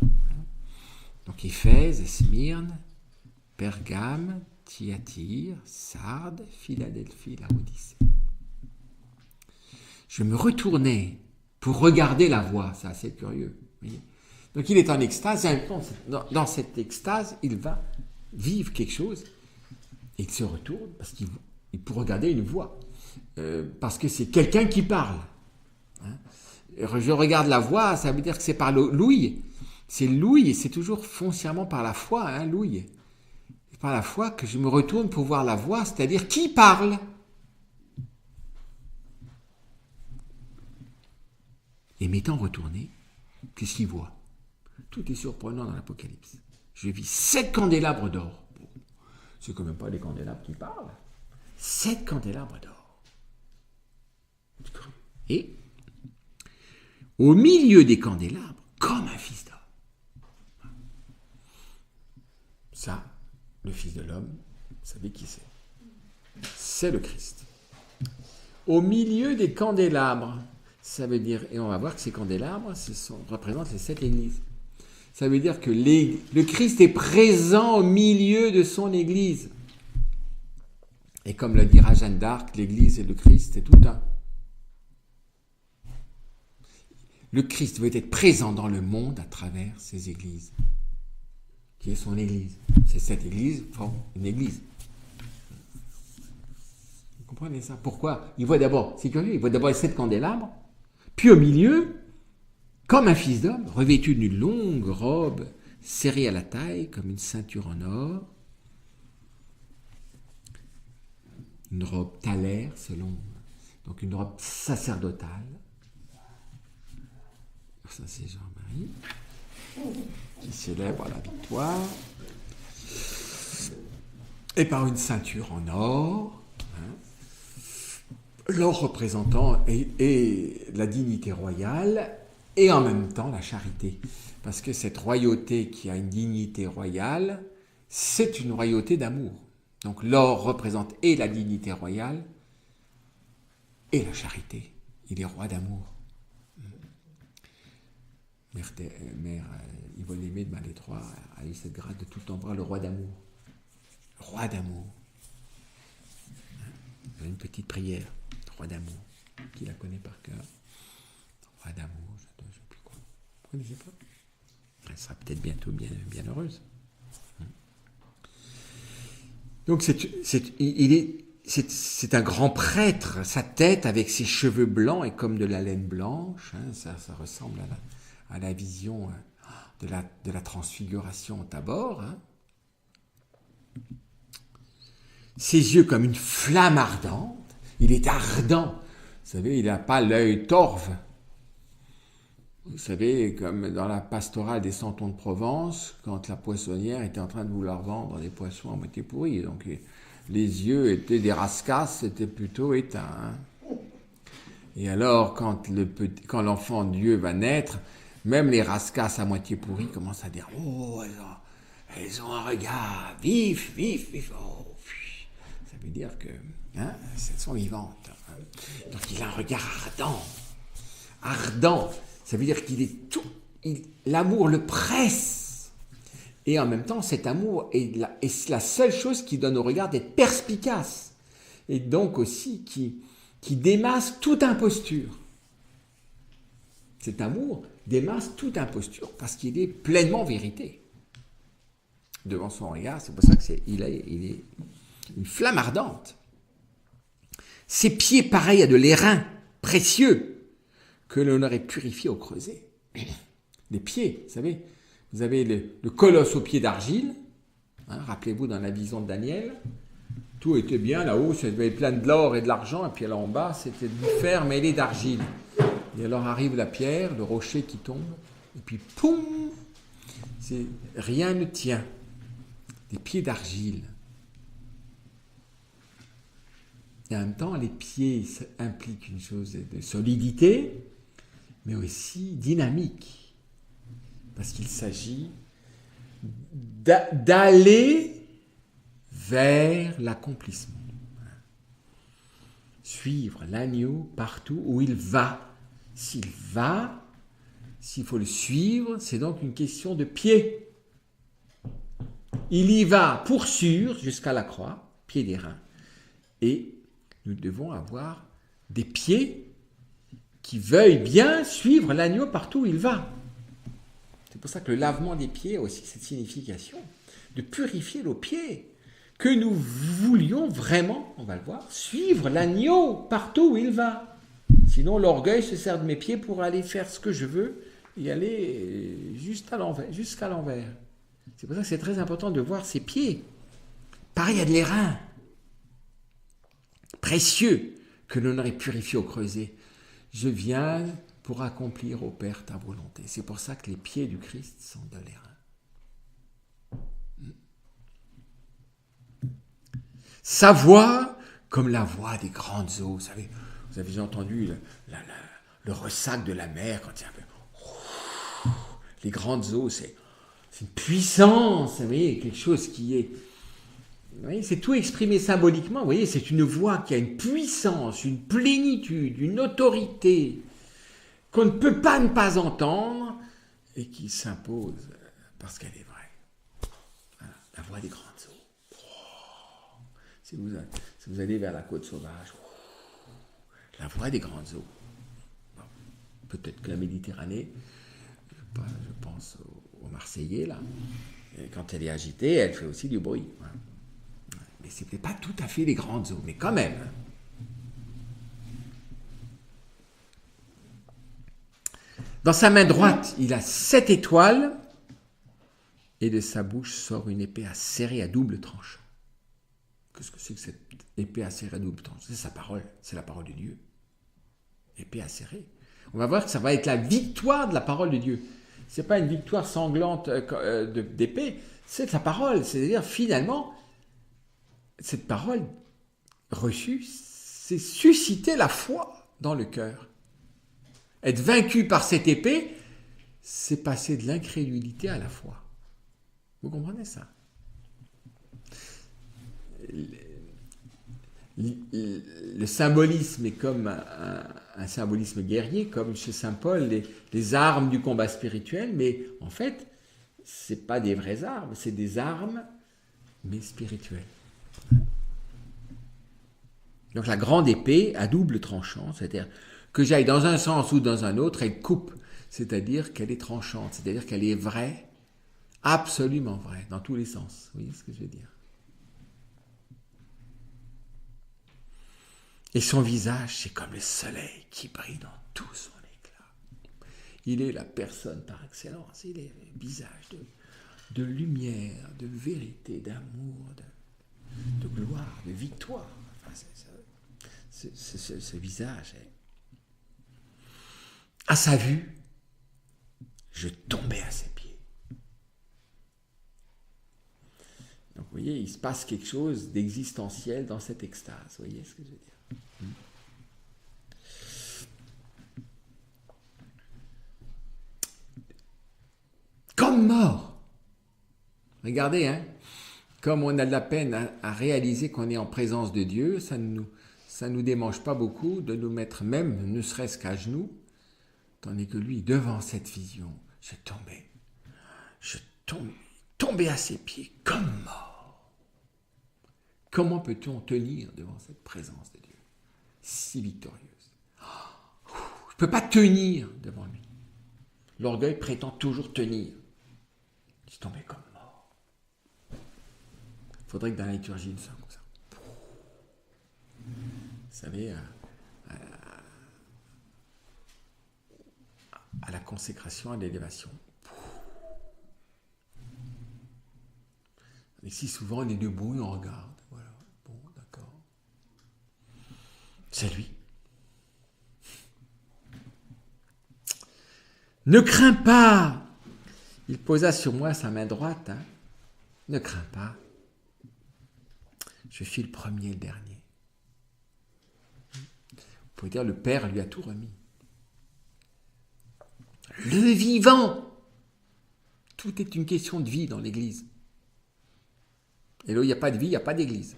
Donc Éphèse, Smyrne, Pergame, Thyatire, Sardes, Philadelphie, Laodicée. Je me retournais pour regarder la voix. C'est assez curieux. Vous voyez. Donc il est en extase. Dans cette extase, il va vivre quelque chose. Et il se retourne parce qu'il pour regarder une voix. Parce que c'est quelqu'un qui parle. Hein. Je regarde la voix, ça veut dire que c'est par l'ouïe. C'est l'ouïe et c'est toujours foncièrement par la foi, hein, l'ouïe. C'est par la foi que je me retourne pour voir la voix, c'est-à-dire qui parle. Et m'étant retourné, qu'est-ce qu'il voit ? Tout est surprenant dans l'Apocalypse. Je vis 7 candélabres d'or. C'est quand même pas les candélabres qui parlent. 7 candélabres d'or. Et au milieu des candélabres, comme un fils d'homme. Ça, le Fils de l'homme, vous savez qui c'est ? C'est le Christ. Au milieu des candélabres, ça veut dire, et on va voir que ces candélabres représentent les 7 églises. Ça veut dire que le Christ est présent au milieu de son église. Et comme le dira Jeanne d'Arc, l'église et le Christ, c'est tout un. Le Christ veut être présent dans le monde à travers ses églises. Qui est son église. C'est cette église forme une église. Vous comprenez ça ? Pourquoi ? Il voit d'abord, c'est curieux, il voit d'abord les 7 candélabres, puis au milieu, comme un fils d'homme, revêtu d'une longue robe serrée à la taille, comme une ceinture en or. une robe talaire, donc une robe sacerdotale. Ça, c'est Jean-Marie qui célèbre la victoire. Et par une ceinture en or, l'or représentant et la dignité royale et en même temps la charité. Parce que cette royauté qui a une dignité royale, c'est une royauté d'amour. Donc l'or représente et la dignité royale et la charité. Il est roi d'amour. Mère Yvonne Aimée de Malétroit a eu cette grade de tout en bras, le roi d'amour. Le roi d'amour. Une petite prière, roi d'amour. Qui la connaît par cœur? Roi d'amour, je ne sais plus quoi. Vous ne connaissez pas? Elle sera peut-être bientôt bien heureuse. Donc c'est un grand prêtre, sa tête avec ses cheveux blancs est comme de la laine blanche, ça ressemble à la vision de la transfiguration au Tabor. Ses yeux comme une flamme ardente, il est ardent, vous savez, il n'a pas l'œil torve. Vous savez, comme dans la pastorale des Santons de Provence, quand la poissonnière était en train de vouloir vendre des poissons à moitié pourris, donc les yeux étaient des rascasses, c'était plutôt éteints. Et alors, quand l'enfant de Dieu va naître, même les rascasses à moitié pourries commencent à dire « Oh, elles ont un regard vif, oh, ça veut dire que elles sont vivantes. Donc il a un regard ardent. Ça veut dire qu'il est tout, l'amour le presse. Et en même temps, cet amour est la seule chose qui donne au regard d'être perspicace. Et donc aussi qui démasse toute imposture. Cet amour démasse toute imposture parce qu'il est pleinement vérité. Devant son regard, c'est pour ça qu'il est une flamme ardente. Ses pieds pareils à de l'airain précieux que l'on aurait purifié au creuset. Les pieds, vous avez le colosse aux pieds d'argile, rappelez-vous dans la vision de Daniel, tout était bien là-haut, ça devait être plein de l'or et de l'argent, et puis là en bas, c'était du fer mêlé d'argile. Et alors arrive la pierre, le rocher qui tombe, et puis poum, rien ne tient. Des pieds d'argile. Et en même temps, les pieds impliquent une chose de solidité, mais aussi dynamique. Parce qu'il s'agit d'aller vers l'accomplissement. Suivre l'agneau partout où il va. S'il faut le suivre, c'est donc une question de pied. Il y va pour sûr jusqu'à la croix, pied d'airain. Et nous devons avoir des pieds qui veuillent bien suivre l'agneau partout où il va. C'est pour ça que le lavement des pieds a aussi cette signification de purifier nos pieds. Que nous voulions vraiment, on va le voir, suivre l'agneau partout où il va. Sinon, l'orgueil se sert de mes pieds pour aller faire ce que je veux et aller jusqu'à l'envers. C'est pour ça que c'est très important de voir ses pieds. Pareil à de l'airain. Précieux que l'on aurait purifié au creuset. Je viens pour accomplir au Père ta volonté. C'est pour ça que les pieds du Christ sont de l'airain. Sa voix, comme la voix des grandes eaux. Vous avez déjà entendu le ressac de la mer quand il y a un peu... Les grandes eaux, c'est une puissance, vous voyez, quelque chose qui est... Vous voyez, c'est tout exprimé symboliquement. Vous voyez, c'est une voix qui a une puissance, une plénitude, une autorité qu'on ne peut pas ne pas entendre et qui s'impose parce qu'elle est vraie. Voilà, la voix des grandes eaux. Oh, si vous allez vers la côte sauvage, la voix des grandes eaux. Bon, peut-être que la Méditerranée, je pense aux Marseillais, là, et quand elle est agitée, elle fait aussi du bruit. Mais ce n'était pas tout à fait les grandes eaux, mais quand même. Dans sa main droite, il a 7 étoiles, et de sa bouche sort une épée acérée à double tranchant. Qu'est-ce que c'est que cette épée acérée à double tranchant? C'est sa parole, c'est la parole de Dieu. Épée acérée. On va voir que ça va être la victoire de la parole de Dieu. Ce n'est pas une victoire sanglante d'épée, c'est la parole. C'est-à-dire, finalement, cette parole reçue, c'est susciter la foi dans le cœur. Être vaincu par cette épée, c'est passer de l'incrédulité à la foi. Vous comprenez ça? Le symbolisme est comme un symbolisme guerrier, comme chez saint Paul, les armes du combat spirituel, mais en fait, ce n'est pas des vraies armes, c'est des armes, mais spirituelles. Donc la grande épée à double tranchant, c'est-à-dire que j'aille dans un sens ou dans un autre, elle coupe, c'est-à-dire qu'elle est tranchante, c'est-à-dire qu'elle est vraie, absolument vraie, dans tous les sens. Vous voyez ce que je veux dire? Et son visage, c'est comme le soleil qui brille dans tout son éclat. Il est la personne par excellence, il est le visage de lumière, de vérité, d'amour, de gloire, de victoire. Enfin, ce visage est... À sa vue, je tombais à ses pieds. Donc vous voyez, il se passe quelque chose d'existentiel dans cette extase. Vous voyez ce que je veux dire? Comme mort. Regardez, hein, comme on a de la peine à réaliser qu'on est en présence de Dieu, ça nous démange pas beaucoup de nous mettre même, ne serait-ce qu'à genoux, tandis que lui, devant cette vision, je tombais à ses pieds comme mort. Comment peut-on tenir devant cette présence de Dieu si victorieuse? Je ne peux pas tenir devant lui. L'orgueil prétend toujours tenir. Je tombais comme mort. Il faudrait que dans la liturgie, il soit comme ça. Vous savez, à la consécration, à l'élévation. Et si souvent on est debout et on regarde, voilà, bon, d'accord. C'est lui. Ne crains pas. Il posa sur moi sa main droite. Hein. Ne crains pas. Je suis le premier et le dernier. Vous pouvez dire, le Père lui a tout remis. Le vivant. Tout est une question de vie dans l'Église. Et là où il n'y a pas de vie, il n'y a pas d'Église.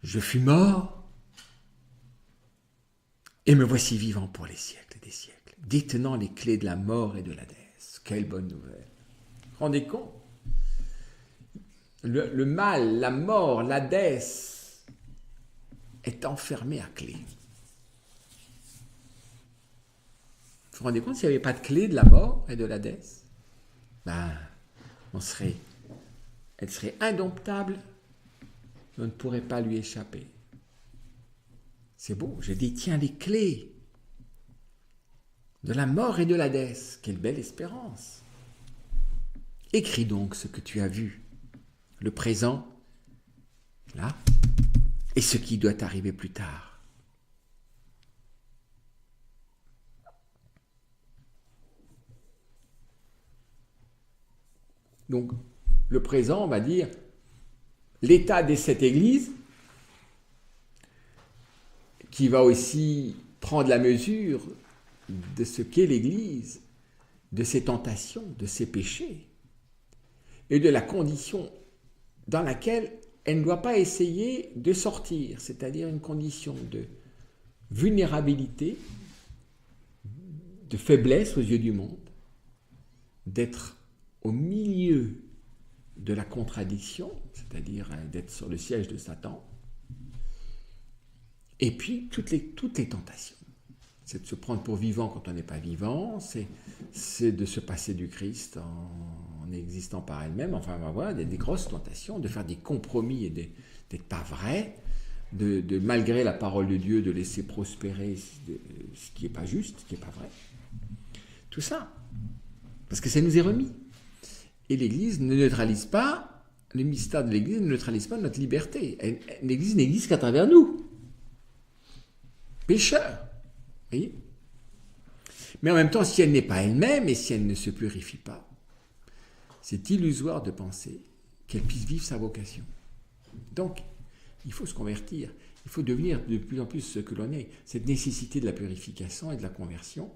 Je fus mort et me voici vivant pour les siècles des siècles, détenant les clés de la mort et de l'Hadès. Quelle bonne nouvelle. Vous vous rendez compte? Le mal, la mort, l'Hadès est enfermé à clé. Vous vous rendez compte, s'il n'y avait pas de clé de la mort et de l'Hadès, elle serait indomptable, on ne pourrait pas lui échapper. C'est beau, je détiens les clés de la mort et de l'Hadès. Quelle belle espérance. Écris donc ce que tu as vu, le présent, là, et ce qui doit arriver plus tard. Donc, le présent, on va dire, l'état de cette Église, qui va aussi prendre la mesure de ce qu'est l'Église, de ses tentations, de ses péchés, et de la condition dans laquelle elle ne doit pas essayer de sortir, c'est-à-dire une condition de vulnérabilité, de faiblesse aux yeux du monde, d'être au milieu de la contradiction, c'est-à-dire d'être sur le siège de Satan, et puis toutes les tentations. C'est de se prendre pour vivant quand on n'est pas vivant, c'est de se passer du Christ en existant par elle-même, enfin voilà, des grosses tentations, de faire des compromis et d'être pas vrai, de malgré la parole de Dieu, de laisser prospérer ce qui n'est pas juste, ce qui n'est pas vrai. Tout ça, parce que ça nous est remis. Et l'Église ne neutralise pas le mystère de l'Église ne neutralise pas notre liberté. L'Église n'existe qu'à travers nous, pécheurs. Vous voyez ? Mais en même temps, si elle n'est pas elle-même et si elle ne se purifie pas, c'est illusoire de penser qu'elle puisse vivre sa vocation. Donc, il faut se convertir. Il faut devenir de plus en plus ce que l'on est. Cette nécessité de la purification et de la conversion,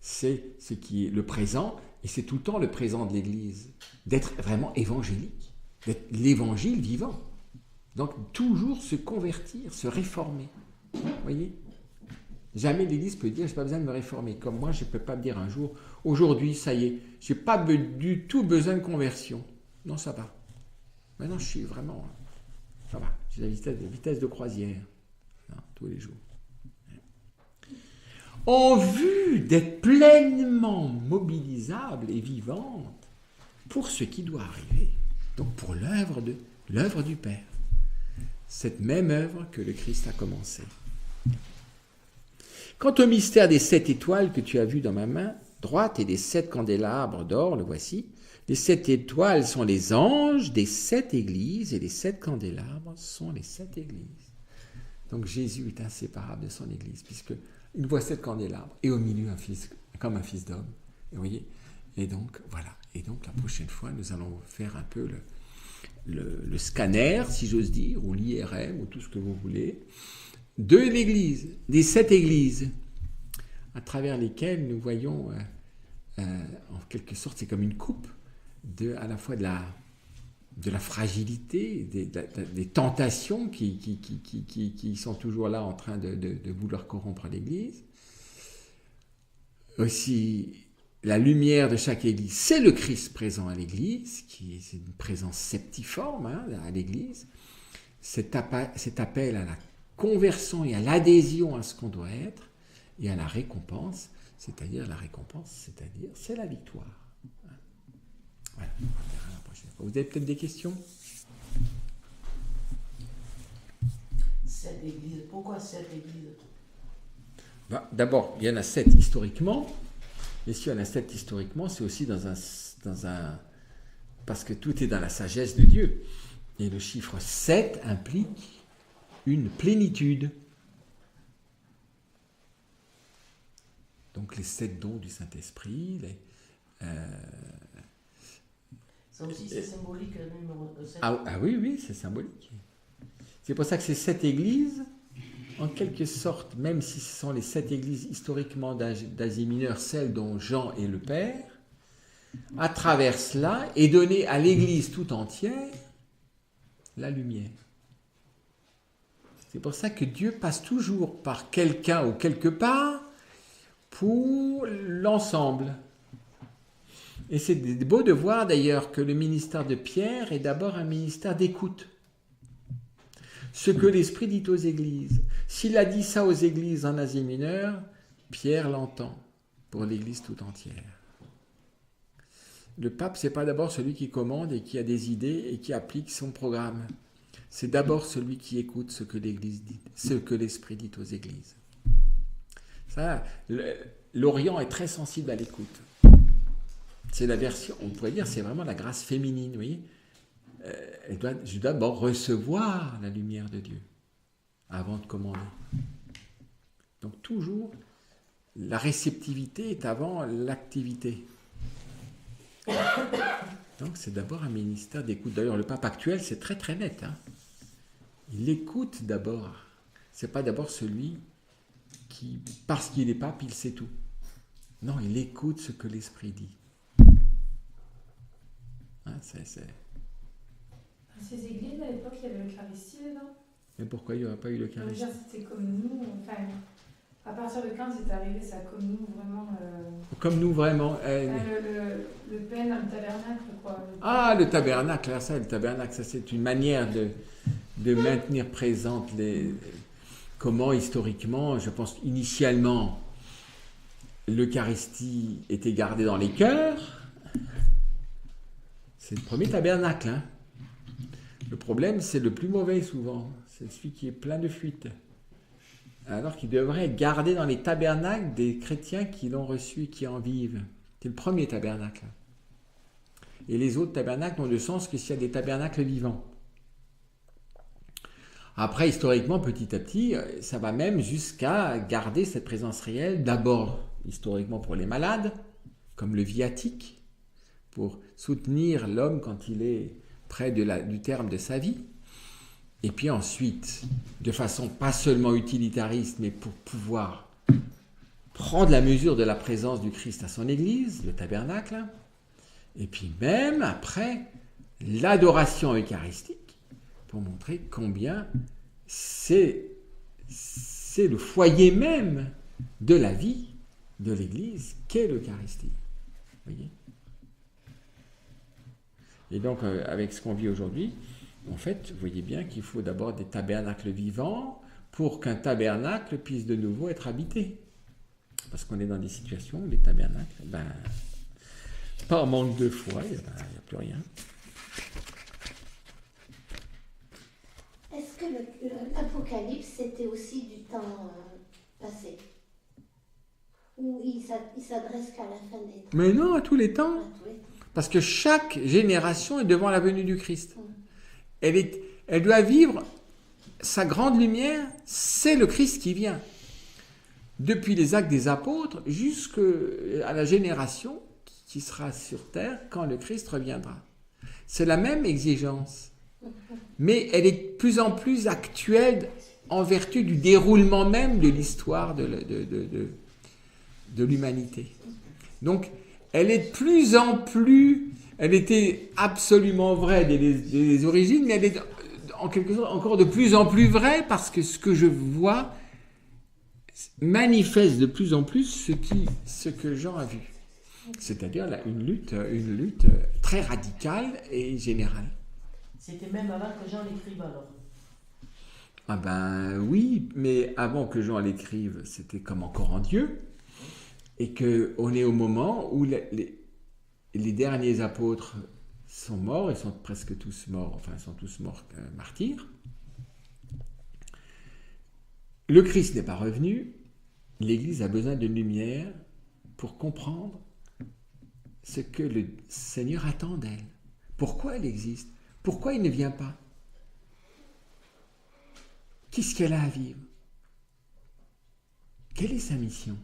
c'est ce qui est le présent, et c'est tout le temps le présent de l'Église, d'être vraiment évangélique, d'être l'évangile vivant. Donc, toujours se convertir, se réformer. Vous voyez ? Jamais l'Église peut dire « je n'ai pas besoin de me réformer ». Comme moi, je ne peux pas me dire un jour « aujourd'hui, ça y est, je n'ai pas du tout besoin de conversion ». Non, ça va. Maintenant, je suis vraiment... ça va. J'ai la vitesse de croisière. Non, tous les jours. En vue d'être pleinement mobilisable et vivante pour ce qui doit arriver. Donc pour l'œuvre du Père. Cette même œuvre que le Christ a commencée. Quant au mystère des 7 étoiles que tu as vues dans ma main droite et des 7 candélabres d'or, le voici. Les 7 étoiles sont les anges des 7 églises et les 7 candélabres sont les 7 églises. Donc Jésus est inséparable de son église puisqu'il voit 7 candélabres et au milieu un fils, comme un fils d'homme. Et vous voyez ? Et donc voilà. Et donc la prochaine fois, nous allons faire un peu le scanner, si j'ose dire, ou l'IRM, ou tout ce que vous voulez, de l'Église, des 7 églises, à travers lesquelles nous voyons, en quelque sorte, c'est comme une coupe, à la fois de la fragilité, des tentations qui sont toujours là en train de vouloir corrompre l'Église. Aussi, la lumière de chaque Église, c'est le Christ présent à l'Église, c'est une présence septiforme à l'Église. Cet appel à la conversion et à l'adhésion à ce qu'on doit être, et à la récompense, c'est-à-dire c'est la victoire. Voilà, on verra la prochaine fois. Vous avez peut-être des questions ? 7 églises. Pourquoi 7 églises ? D'abord, il y en a 7 historiquement, et si il y en a 7 historiquement, c'est aussi dans un... parce que tout est dans la sagesse de Dieu. Et le chiffre 7 implique une plénitude. Donc les 7 dons du Saint-Esprit. Ça aussi c'est symbolique, le numéro 7. Ah oui, c'est symbolique. C'est pour ça que ces 7 églises, en quelque sorte, même si ce sont les 7 églises historiquement d'Asie mineure, celles dont Jean est le Père, à travers cela est donné à l'Église tout entière la lumière. C'est pour ça que Dieu passe toujours par quelqu'un ou quelque part pour l'ensemble. Et c'est beau de voir d'ailleurs que le ministère de Pierre est d'abord un ministère d'écoute. Ce que l'Esprit dit aux églises. S'il a dit ça aux églises en Asie mineure, Pierre l'entend pour l'Église tout entière. Le pape, ce n'est pas d'abord celui qui commande et qui a des idées et qui applique son programme. C'est d'abord celui qui écoute ce que l'Église dit, ce que l'Esprit dit aux églises. Ça, l'Orient est très sensible à l'écoute. C'est la version, on pourrait dire, c'est vraiment la grâce féminine, vous voyez. Je dois d'abord recevoir la lumière de Dieu avant de commander. Donc toujours, la réceptivité est avant l'activité. Donc c'est d'abord un ministère d'écoute. D'ailleurs, le pape actuel, c'est très très net. Il écoute d'abord. C'est pas d'abord celui qui, parce qu'il est pape, il sait tout. Non, il écoute ce que l'Esprit dit. Ces églises, à l'époque, il y avait l'Eucharistie dedans. Mais pourquoi il n'y aurait pas eu l'Eucharistie ? C'était comme nous, enfin, à partir de quand c'est arrivé ça, comme nous, vraiment... Comme nous, vraiment. Le pain dans le tabernacle, quoi. Le tabernacle, le tabernacle, ça c'est une manière de maintenir présente comment historiquement, je pense initialement, l'Eucharistie était gardée dans les cœurs. C'est le premier tabernacle. Le problème, c'est le plus mauvais souvent. C'est celui qui est plein de fuites. Alors qu'il devrait être gardé dans les tabernacles des chrétiens qui l'ont reçu et qui en vivent. C'est le premier tabernacle. et les autres tabernacles n'ont de sens que s'il y a des tabernacles vivants. Après, historiquement, petit à petit, ça va même jusqu'à garder cette présence réelle, d'abord historiquement pour les malades, comme le viatique, pour soutenir l'homme quand il est près du terme de sa vie. Et puis ensuite, de façon pas seulement utilitariste, mais pour pouvoir prendre la mesure de la présence du Christ à son Église, le tabernacle. Et puis même après, l'adoration eucharistique, pour montrer combien c'est le foyer même de la vie de l'Église qu'est l'Eucharistie. Voyez ? Et donc, avec ce qu'on vit aujourd'hui, en fait, vous voyez bien qu'il faut d'abord des tabernacles vivants pour qu'un tabernacle puisse de nouveau être habité. Parce qu'on est dans des situations où les tabernacles, par manque de foi, il n'y a plus rien. Est-ce que l'Apocalypse, c'était aussi du temps passé? Ou il s'adresse qu'à la fin des temps? Mais non, à tous les temps. À tous les temps. Parce que chaque génération est devant la venue du Christ. Elle doit vivre sa grande lumière, c'est le Christ qui vient. Depuis les actes des apôtres jusqu'à la génération qui sera sur terre quand le Christ reviendra. C'est la même exigence. Mais elle est de plus en plus actuelle en vertu du déroulement même de l'histoire de l'humanité. Donc, elle est de plus en plus... Elle était absolument vraie dès les origines, mais elle est en quelque sorte encore de plus en plus vraie parce que ce que je vois manifeste de plus en plus ce que Jean a vu. C'est-à-dire là, une lutte très radicale et générale. C'était même avant que Jean l'écrive alors. Ah ben oui, mais avant que Jean l'écrive, c'était comme encore en Dieu, et qu'on est au moment où les derniers apôtres sont morts, ils sont presque tous morts, enfin ils sont tous morts martyrs. Le Christ n'est pas revenu, l'Église a besoin de lumière pour comprendre ce que le Seigneur attend d'elle. Pourquoi elle existe? Pourquoi il ne vient pas? Qu'est-ce qu'elle a à vivre? Quelle est sa mission?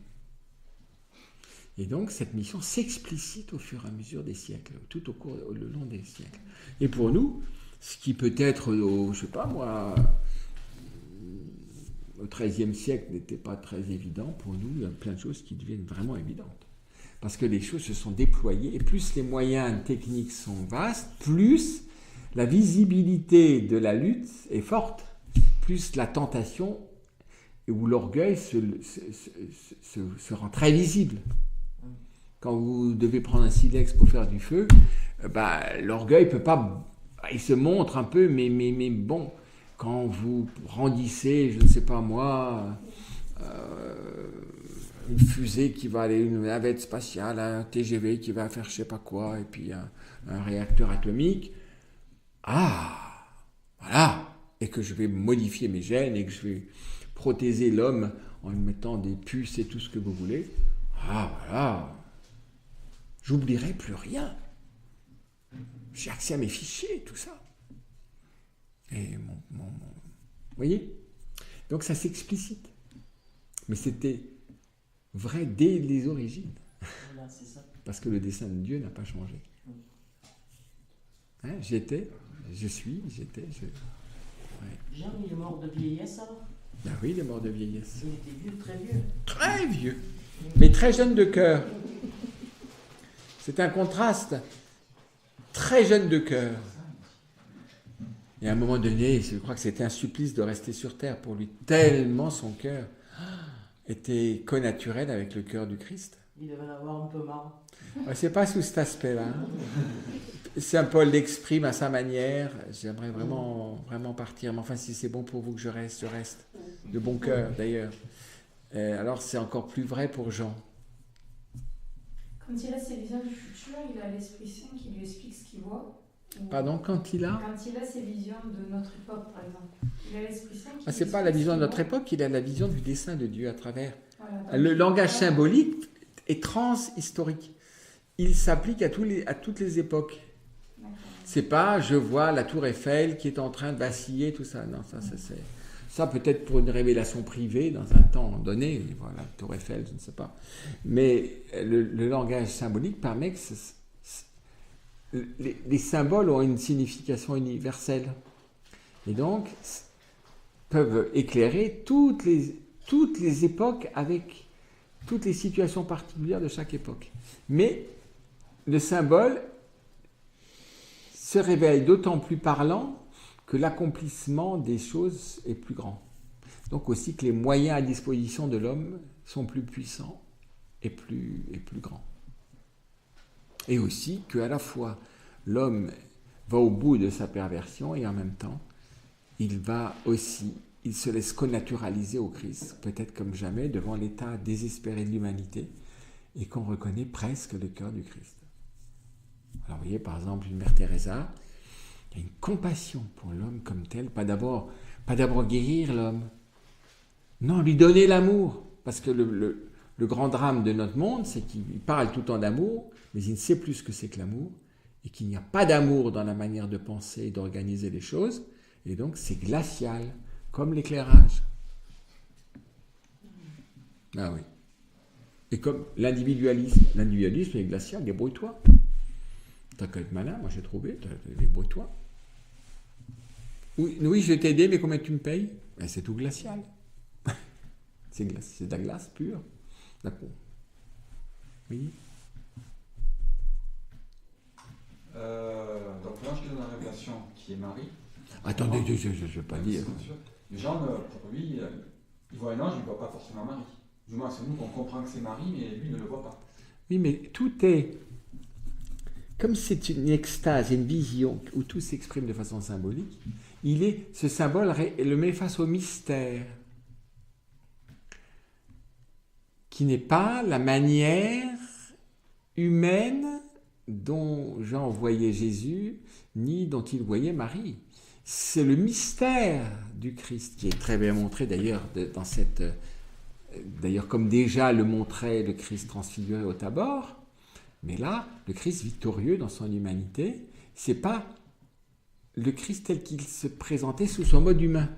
Et donc, cette mission s'explicite au fur et à mesure des siècles, le long des siècles. Et pour nous, ce qui peut-être, je sais pas moi, au XIIIe siècle n'était pas très évident, pour nous, il y a plein de choses qui deviennent vraiment évidentes. Parce que les choses se sont déployées, et plus les moyens techniques sont vastes, plus la visibilité de la lutte est forte, plus la tentation ou l'orgueil se rend très visible. Quand vous devez prendre un silex pour faire du feu, l'orgueil peut pas... Il se montre un peu, mais bon, quand vous brandissez, je ne sais pas moi, une fusée qui va aller, une navette spatiale, un TGV qui va faire je ne sais pas quoi, et puis un réacteur atomique, voilà, et que je vais modifier mes gènes, et que je vais prothéser l'homme en lui mettant des puces et tout ce que vous voulez, voilà... J'oublierai plus rien. J'ai accès à mes fichiers, tout ça. Et vous voyez? Donc ça s'explicite. Mais c'était vrai dès les origines. Voilà, c'est ça. Parce que le dessein de Dieu n'a pas changé. Hein, j'étais, je suis, j'étais, je... Ouais. Jean, il est mort de vieillesse alors? Ben oui, il est mort de vieillesse. Il était vieux, très vieux. Très vieux. Mais très jeune de cœur. C'est un contraste. Très jeune de cœur. Et à un moment donné, je crois que c'était un supplice de rester sur terre pour lui, tellement son cœur était connaturel avec le cœur du Christ. Il devait en avoir un peu marre. C'est pas sous cet aspect-là. Saint Paul l'exprime à sa manière. J'aimerais vraiment partir. Mais enfin, si c'est bon pour vous que je reste. De bon cœur, d'ailleurs. Alors, c'est encore plus vrai pour Jean. Quand il a ses visions du futur, il a l'Esprit Saint qui lui explique ce qu'il voit. Pardon, quand il a ses visions de notre époque, par exemple. Il a l'Esprit Saint qui c'est pas la vision de notre époque, il a la vision du dessein de Dieu à travers. Voilà, Le langage symbolique est transhistorique. Il s'applique à toutes les époques. C'est pas je vois la tour Eiffel qui est en train de vaciller, tout ça. Non, ça c'est... Ça peut-être pour une révélation privée dans un temps donné, voilà, la tour Eiffel, je ne sais pas. Mais le langage symbolique permet que les symboles ont une signification universelle. Et donc, peuvent éclairer toutes les époques avec toutes les situations particulières de chaque époque. Mais le symbole se révèle d'autant plus parlant que l'accomplissement des choses est plus grand. Donc aussi que les moyens à disposition de l'homme sont plus puissants et plus grands. Et aussi qu'à la fois l'homme va au bout de sa perversion et en même temps il se laisse connaturaliser au Christ, peut-être comme jamais, devant l'état désespéré de l'humanité et qu'on reconnaît presque le cœur du Christ. Alors vous voyez par exemple une mère Teresa, il y a une compassion pour l'homme comme tel, pas d'abord guérir l'homme, non, lui donner l'amour, parce que le grand drame de notre monde, c'est qu'il parle tout le temps d'amour, mais il ne sait plus ce que c'est que l'amour, et qu'il n'y a pas d'amour dans la manière de penser et d'organiser les choses, et donc c'est glacial, comme l'éclairage. Ah oui. Et comme l'individualisme est glacial, débrouille-toi. T'as qu'à être malin, moi j'ai trouvé, débrouille-toi. Oui, je vais t'aider, mais combien tu me payes? Ben, c'est tout glacial. C'est de la glace pure. D'accord. Oui. Donc l'ange qui donne la révélation, qui est Marie. Attendez, je ne veux pas dire. Jean, pour lui, il voit un ange, il ne voit pas forcément Marie. Du moins, c'est nous qu'on comprend que c'est Marie, mais lui ne le voit pas. Oui, mais tout est... Comme c'est une extase, une vision où tout s'exprime de façon symbolique, ce symbole le met face au mystère, qui n'est pas la manière humaine dont Jean voyait Jésus, ni dont il voyait Marie. C'est le mystère du Christ qui est très bien montré d'ailleurs dans cette... D'ailleurs, comme déjà le montrait le Christ transfiguré au Tabor, mais là, le Christ victorieux dans son humanité, c'est pas le Christ tel qu'il se présentait sous son mode humain.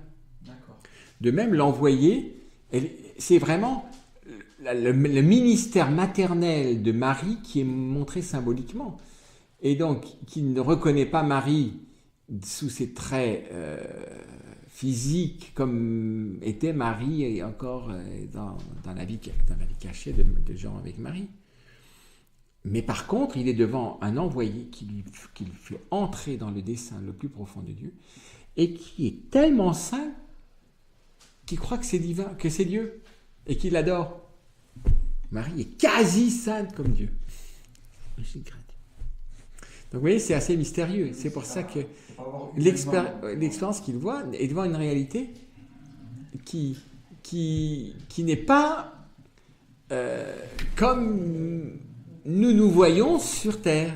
D'accord. De même, l'envoyé, c'est vraiment le ministère maternel de Marie qui est montré symboliquement. Et donc, qui ne reconnaît pas Marie sous ses traits physiques comme était Marie et encore dans la vie cachée de Jean avec Marie. Mais par contre, il est devant un envoyé qui le fait entrer dans le dessein le plus profond de Dieu et qui est tellement saint qu'il croit que c'est divin, que c'est Dieu et qu'il l'adore. Marie est quasi sainte comme Dieu. Donc vous voyez, c'est assez mystérieux. C'est pour ça que l'expérience qu'il voit est devant une réalité qui n'est pas comme nous voyons sur Terre.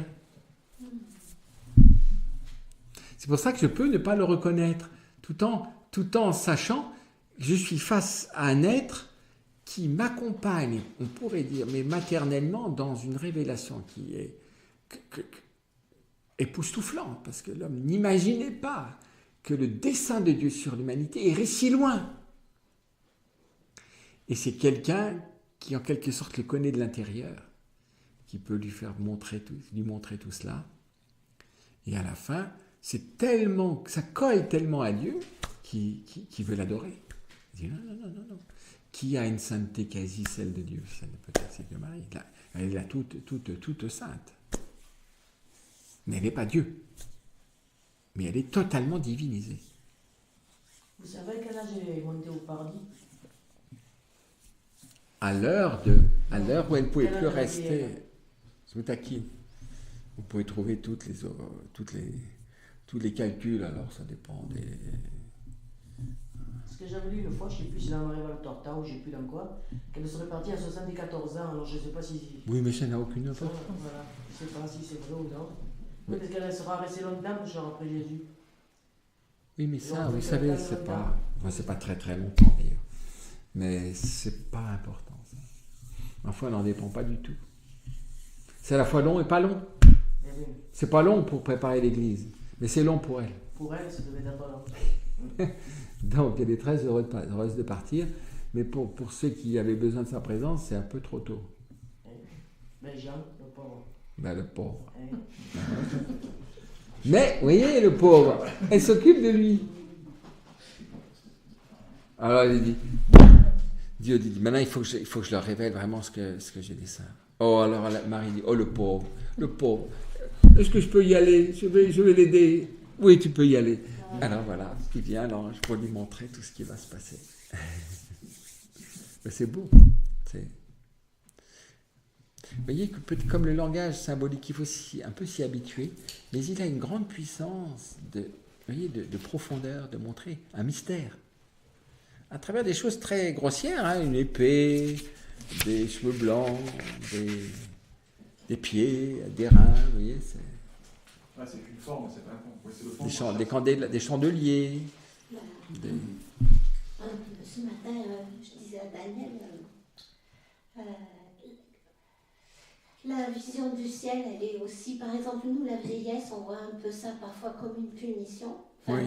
C'est pour ça que je peux ne pas le reconnaître, tout en sachant que je suis face à un être qui m'accompagne, on pourrait dire, mais maternellement, dans une révélation qui est époustouflante, parce que l'homme n'imaginait pas que le dessein de Dieu sur l'humanité irait si loin. Et c'est quelqu'un qui, en quelque sorte, le connaît de l'intérieur, qui peut lui montrer tout cela. Et à la fin, ça colle tellement à Dieu qu'il veut l'adorer. Il dit non. Qui a une sainteté quasi celle de Dieu? Peut-être c'est que Marie. Elle est là toute sainte. Mais elle n'est pas Dieu. Mais elle est totalement divinisée. Vous savez quel âge est monté au paradis? À l'heure où elle ne pouvait plus rester... Je vous taquine. Vous pouvez trouver tous les calculs, alors ça dépend des... Parce que j'avais lu une fois, je ne sais plus si dans Marie Torta ou je ne sais plus dans quoi, qu'elle serait partie à 74 ans, alors je ne sais pas si... Oui, mais ça n'a aucune importance. Voilà, je ne sais pas si c'est vrai ou non. Oui. Peut-être qu'elle sera restée longtemps, genre après Jésus. Oui, mais ça, vous savez, c'est pas très très longtemps d'ailleurs. Mais c'est pas important, ça. Ma foi n'en dépend pas du tout. C'est à la fois long et pas long. Mais oui. C'est pas long pour préparer l'église, mais c'est long pour elle. Pour elle, ça devait être long. Donc elle est très heureuse de partir, mais pour ceux qui avaient besoin de sa présence, c'est un peu trop tôt. Mais Jean, le pauvre. Ben, le pauvre. Hein. Mais, vous voyez, le pauvre, elle s'occupe de lui. Alors il dit, Dieu dit, maintenant il faut que je leur révèle vraiment ce que j'ai des saints. Oh, alors Marie dit, oh le pauvre, est-ce que je peux y aller? Je vais l'aider. Oui, tu peux y aller. Alors voilà, il vient l'ange pour lui montrer tout ce qui va se passer. Mais c'est beau. Vous voyez que comme le langage symbolique, il faut un peu s'y habituer, mais il a une grande puissance de profondeur, de montrer un mystère. À travers des choses très grossières, hein, une épée, des cheveux blancs, des pieds, des reins, vous voyez, c'est qu'une forme, c'est pas un fond. des chandeliers. Ce matin, je disais à Daniel, la vision du ciel, elle est aussi, par exemple, nous, la vieillesse, on voit un peu ça parfois comme une punition. Oui.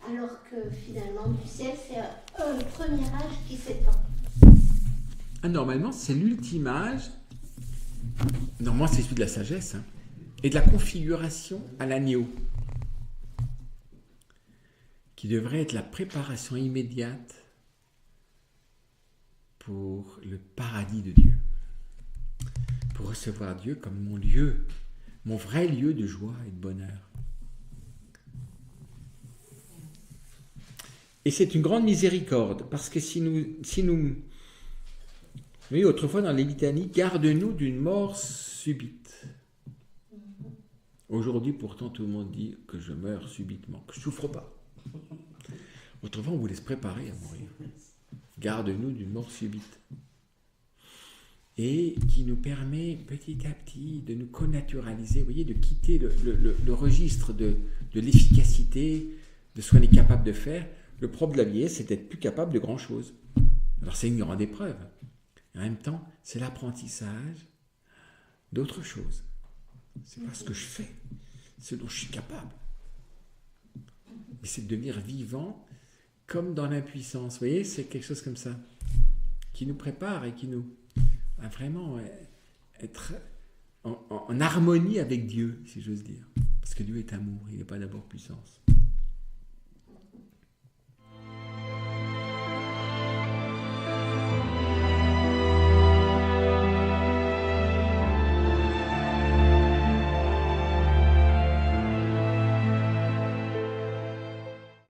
Alors que finalement, du ciel, c'est un premier âge qui s'étend. Normalement, c'est l'ultime âge. Normalement, c'est celui de la sagesse, hein, et de la configuration à l'agneau, qui devrait être la préparation immédiate pour le paradis de Dieu, pour recevoir Dieu comme mon lieu, mon vrai lieu de joie et de bonheur. Et c'est une grande miséricorde, parce que si nous oui, autrefois dans les litanies, garde-nous d'une mort subite. Aujourd'hui, pourtant, tout le monde dit que je meurs subitement, que je ne souffre pas. Autrefois, on voulait se préparer à mourir. Garde-nous d'une mort subite. Et qui nous permet petit à petit de nous connaturaliser, vous voyez, de quitter le registre de l'efficacité, de ce qu'on est capable de faire. Le propre de la vieillesse, c'est d'être plus capable de grand-chose. Alors c'est une grande épreuve. En même temps, c'est l'apprentissage d'autre chose. C'est pas ce que je fais, c'est ce dont je suis capable. Mais c'est de devenir vivant comme dans l'impuissance. Vous voyez, c'est quelque chose comme ça qui nous prépare et qui nous a vraiment être en harmonie avec Dieu, si j'ose dire. Parce que Dieu est amour, il n'est pas d'abord puissance.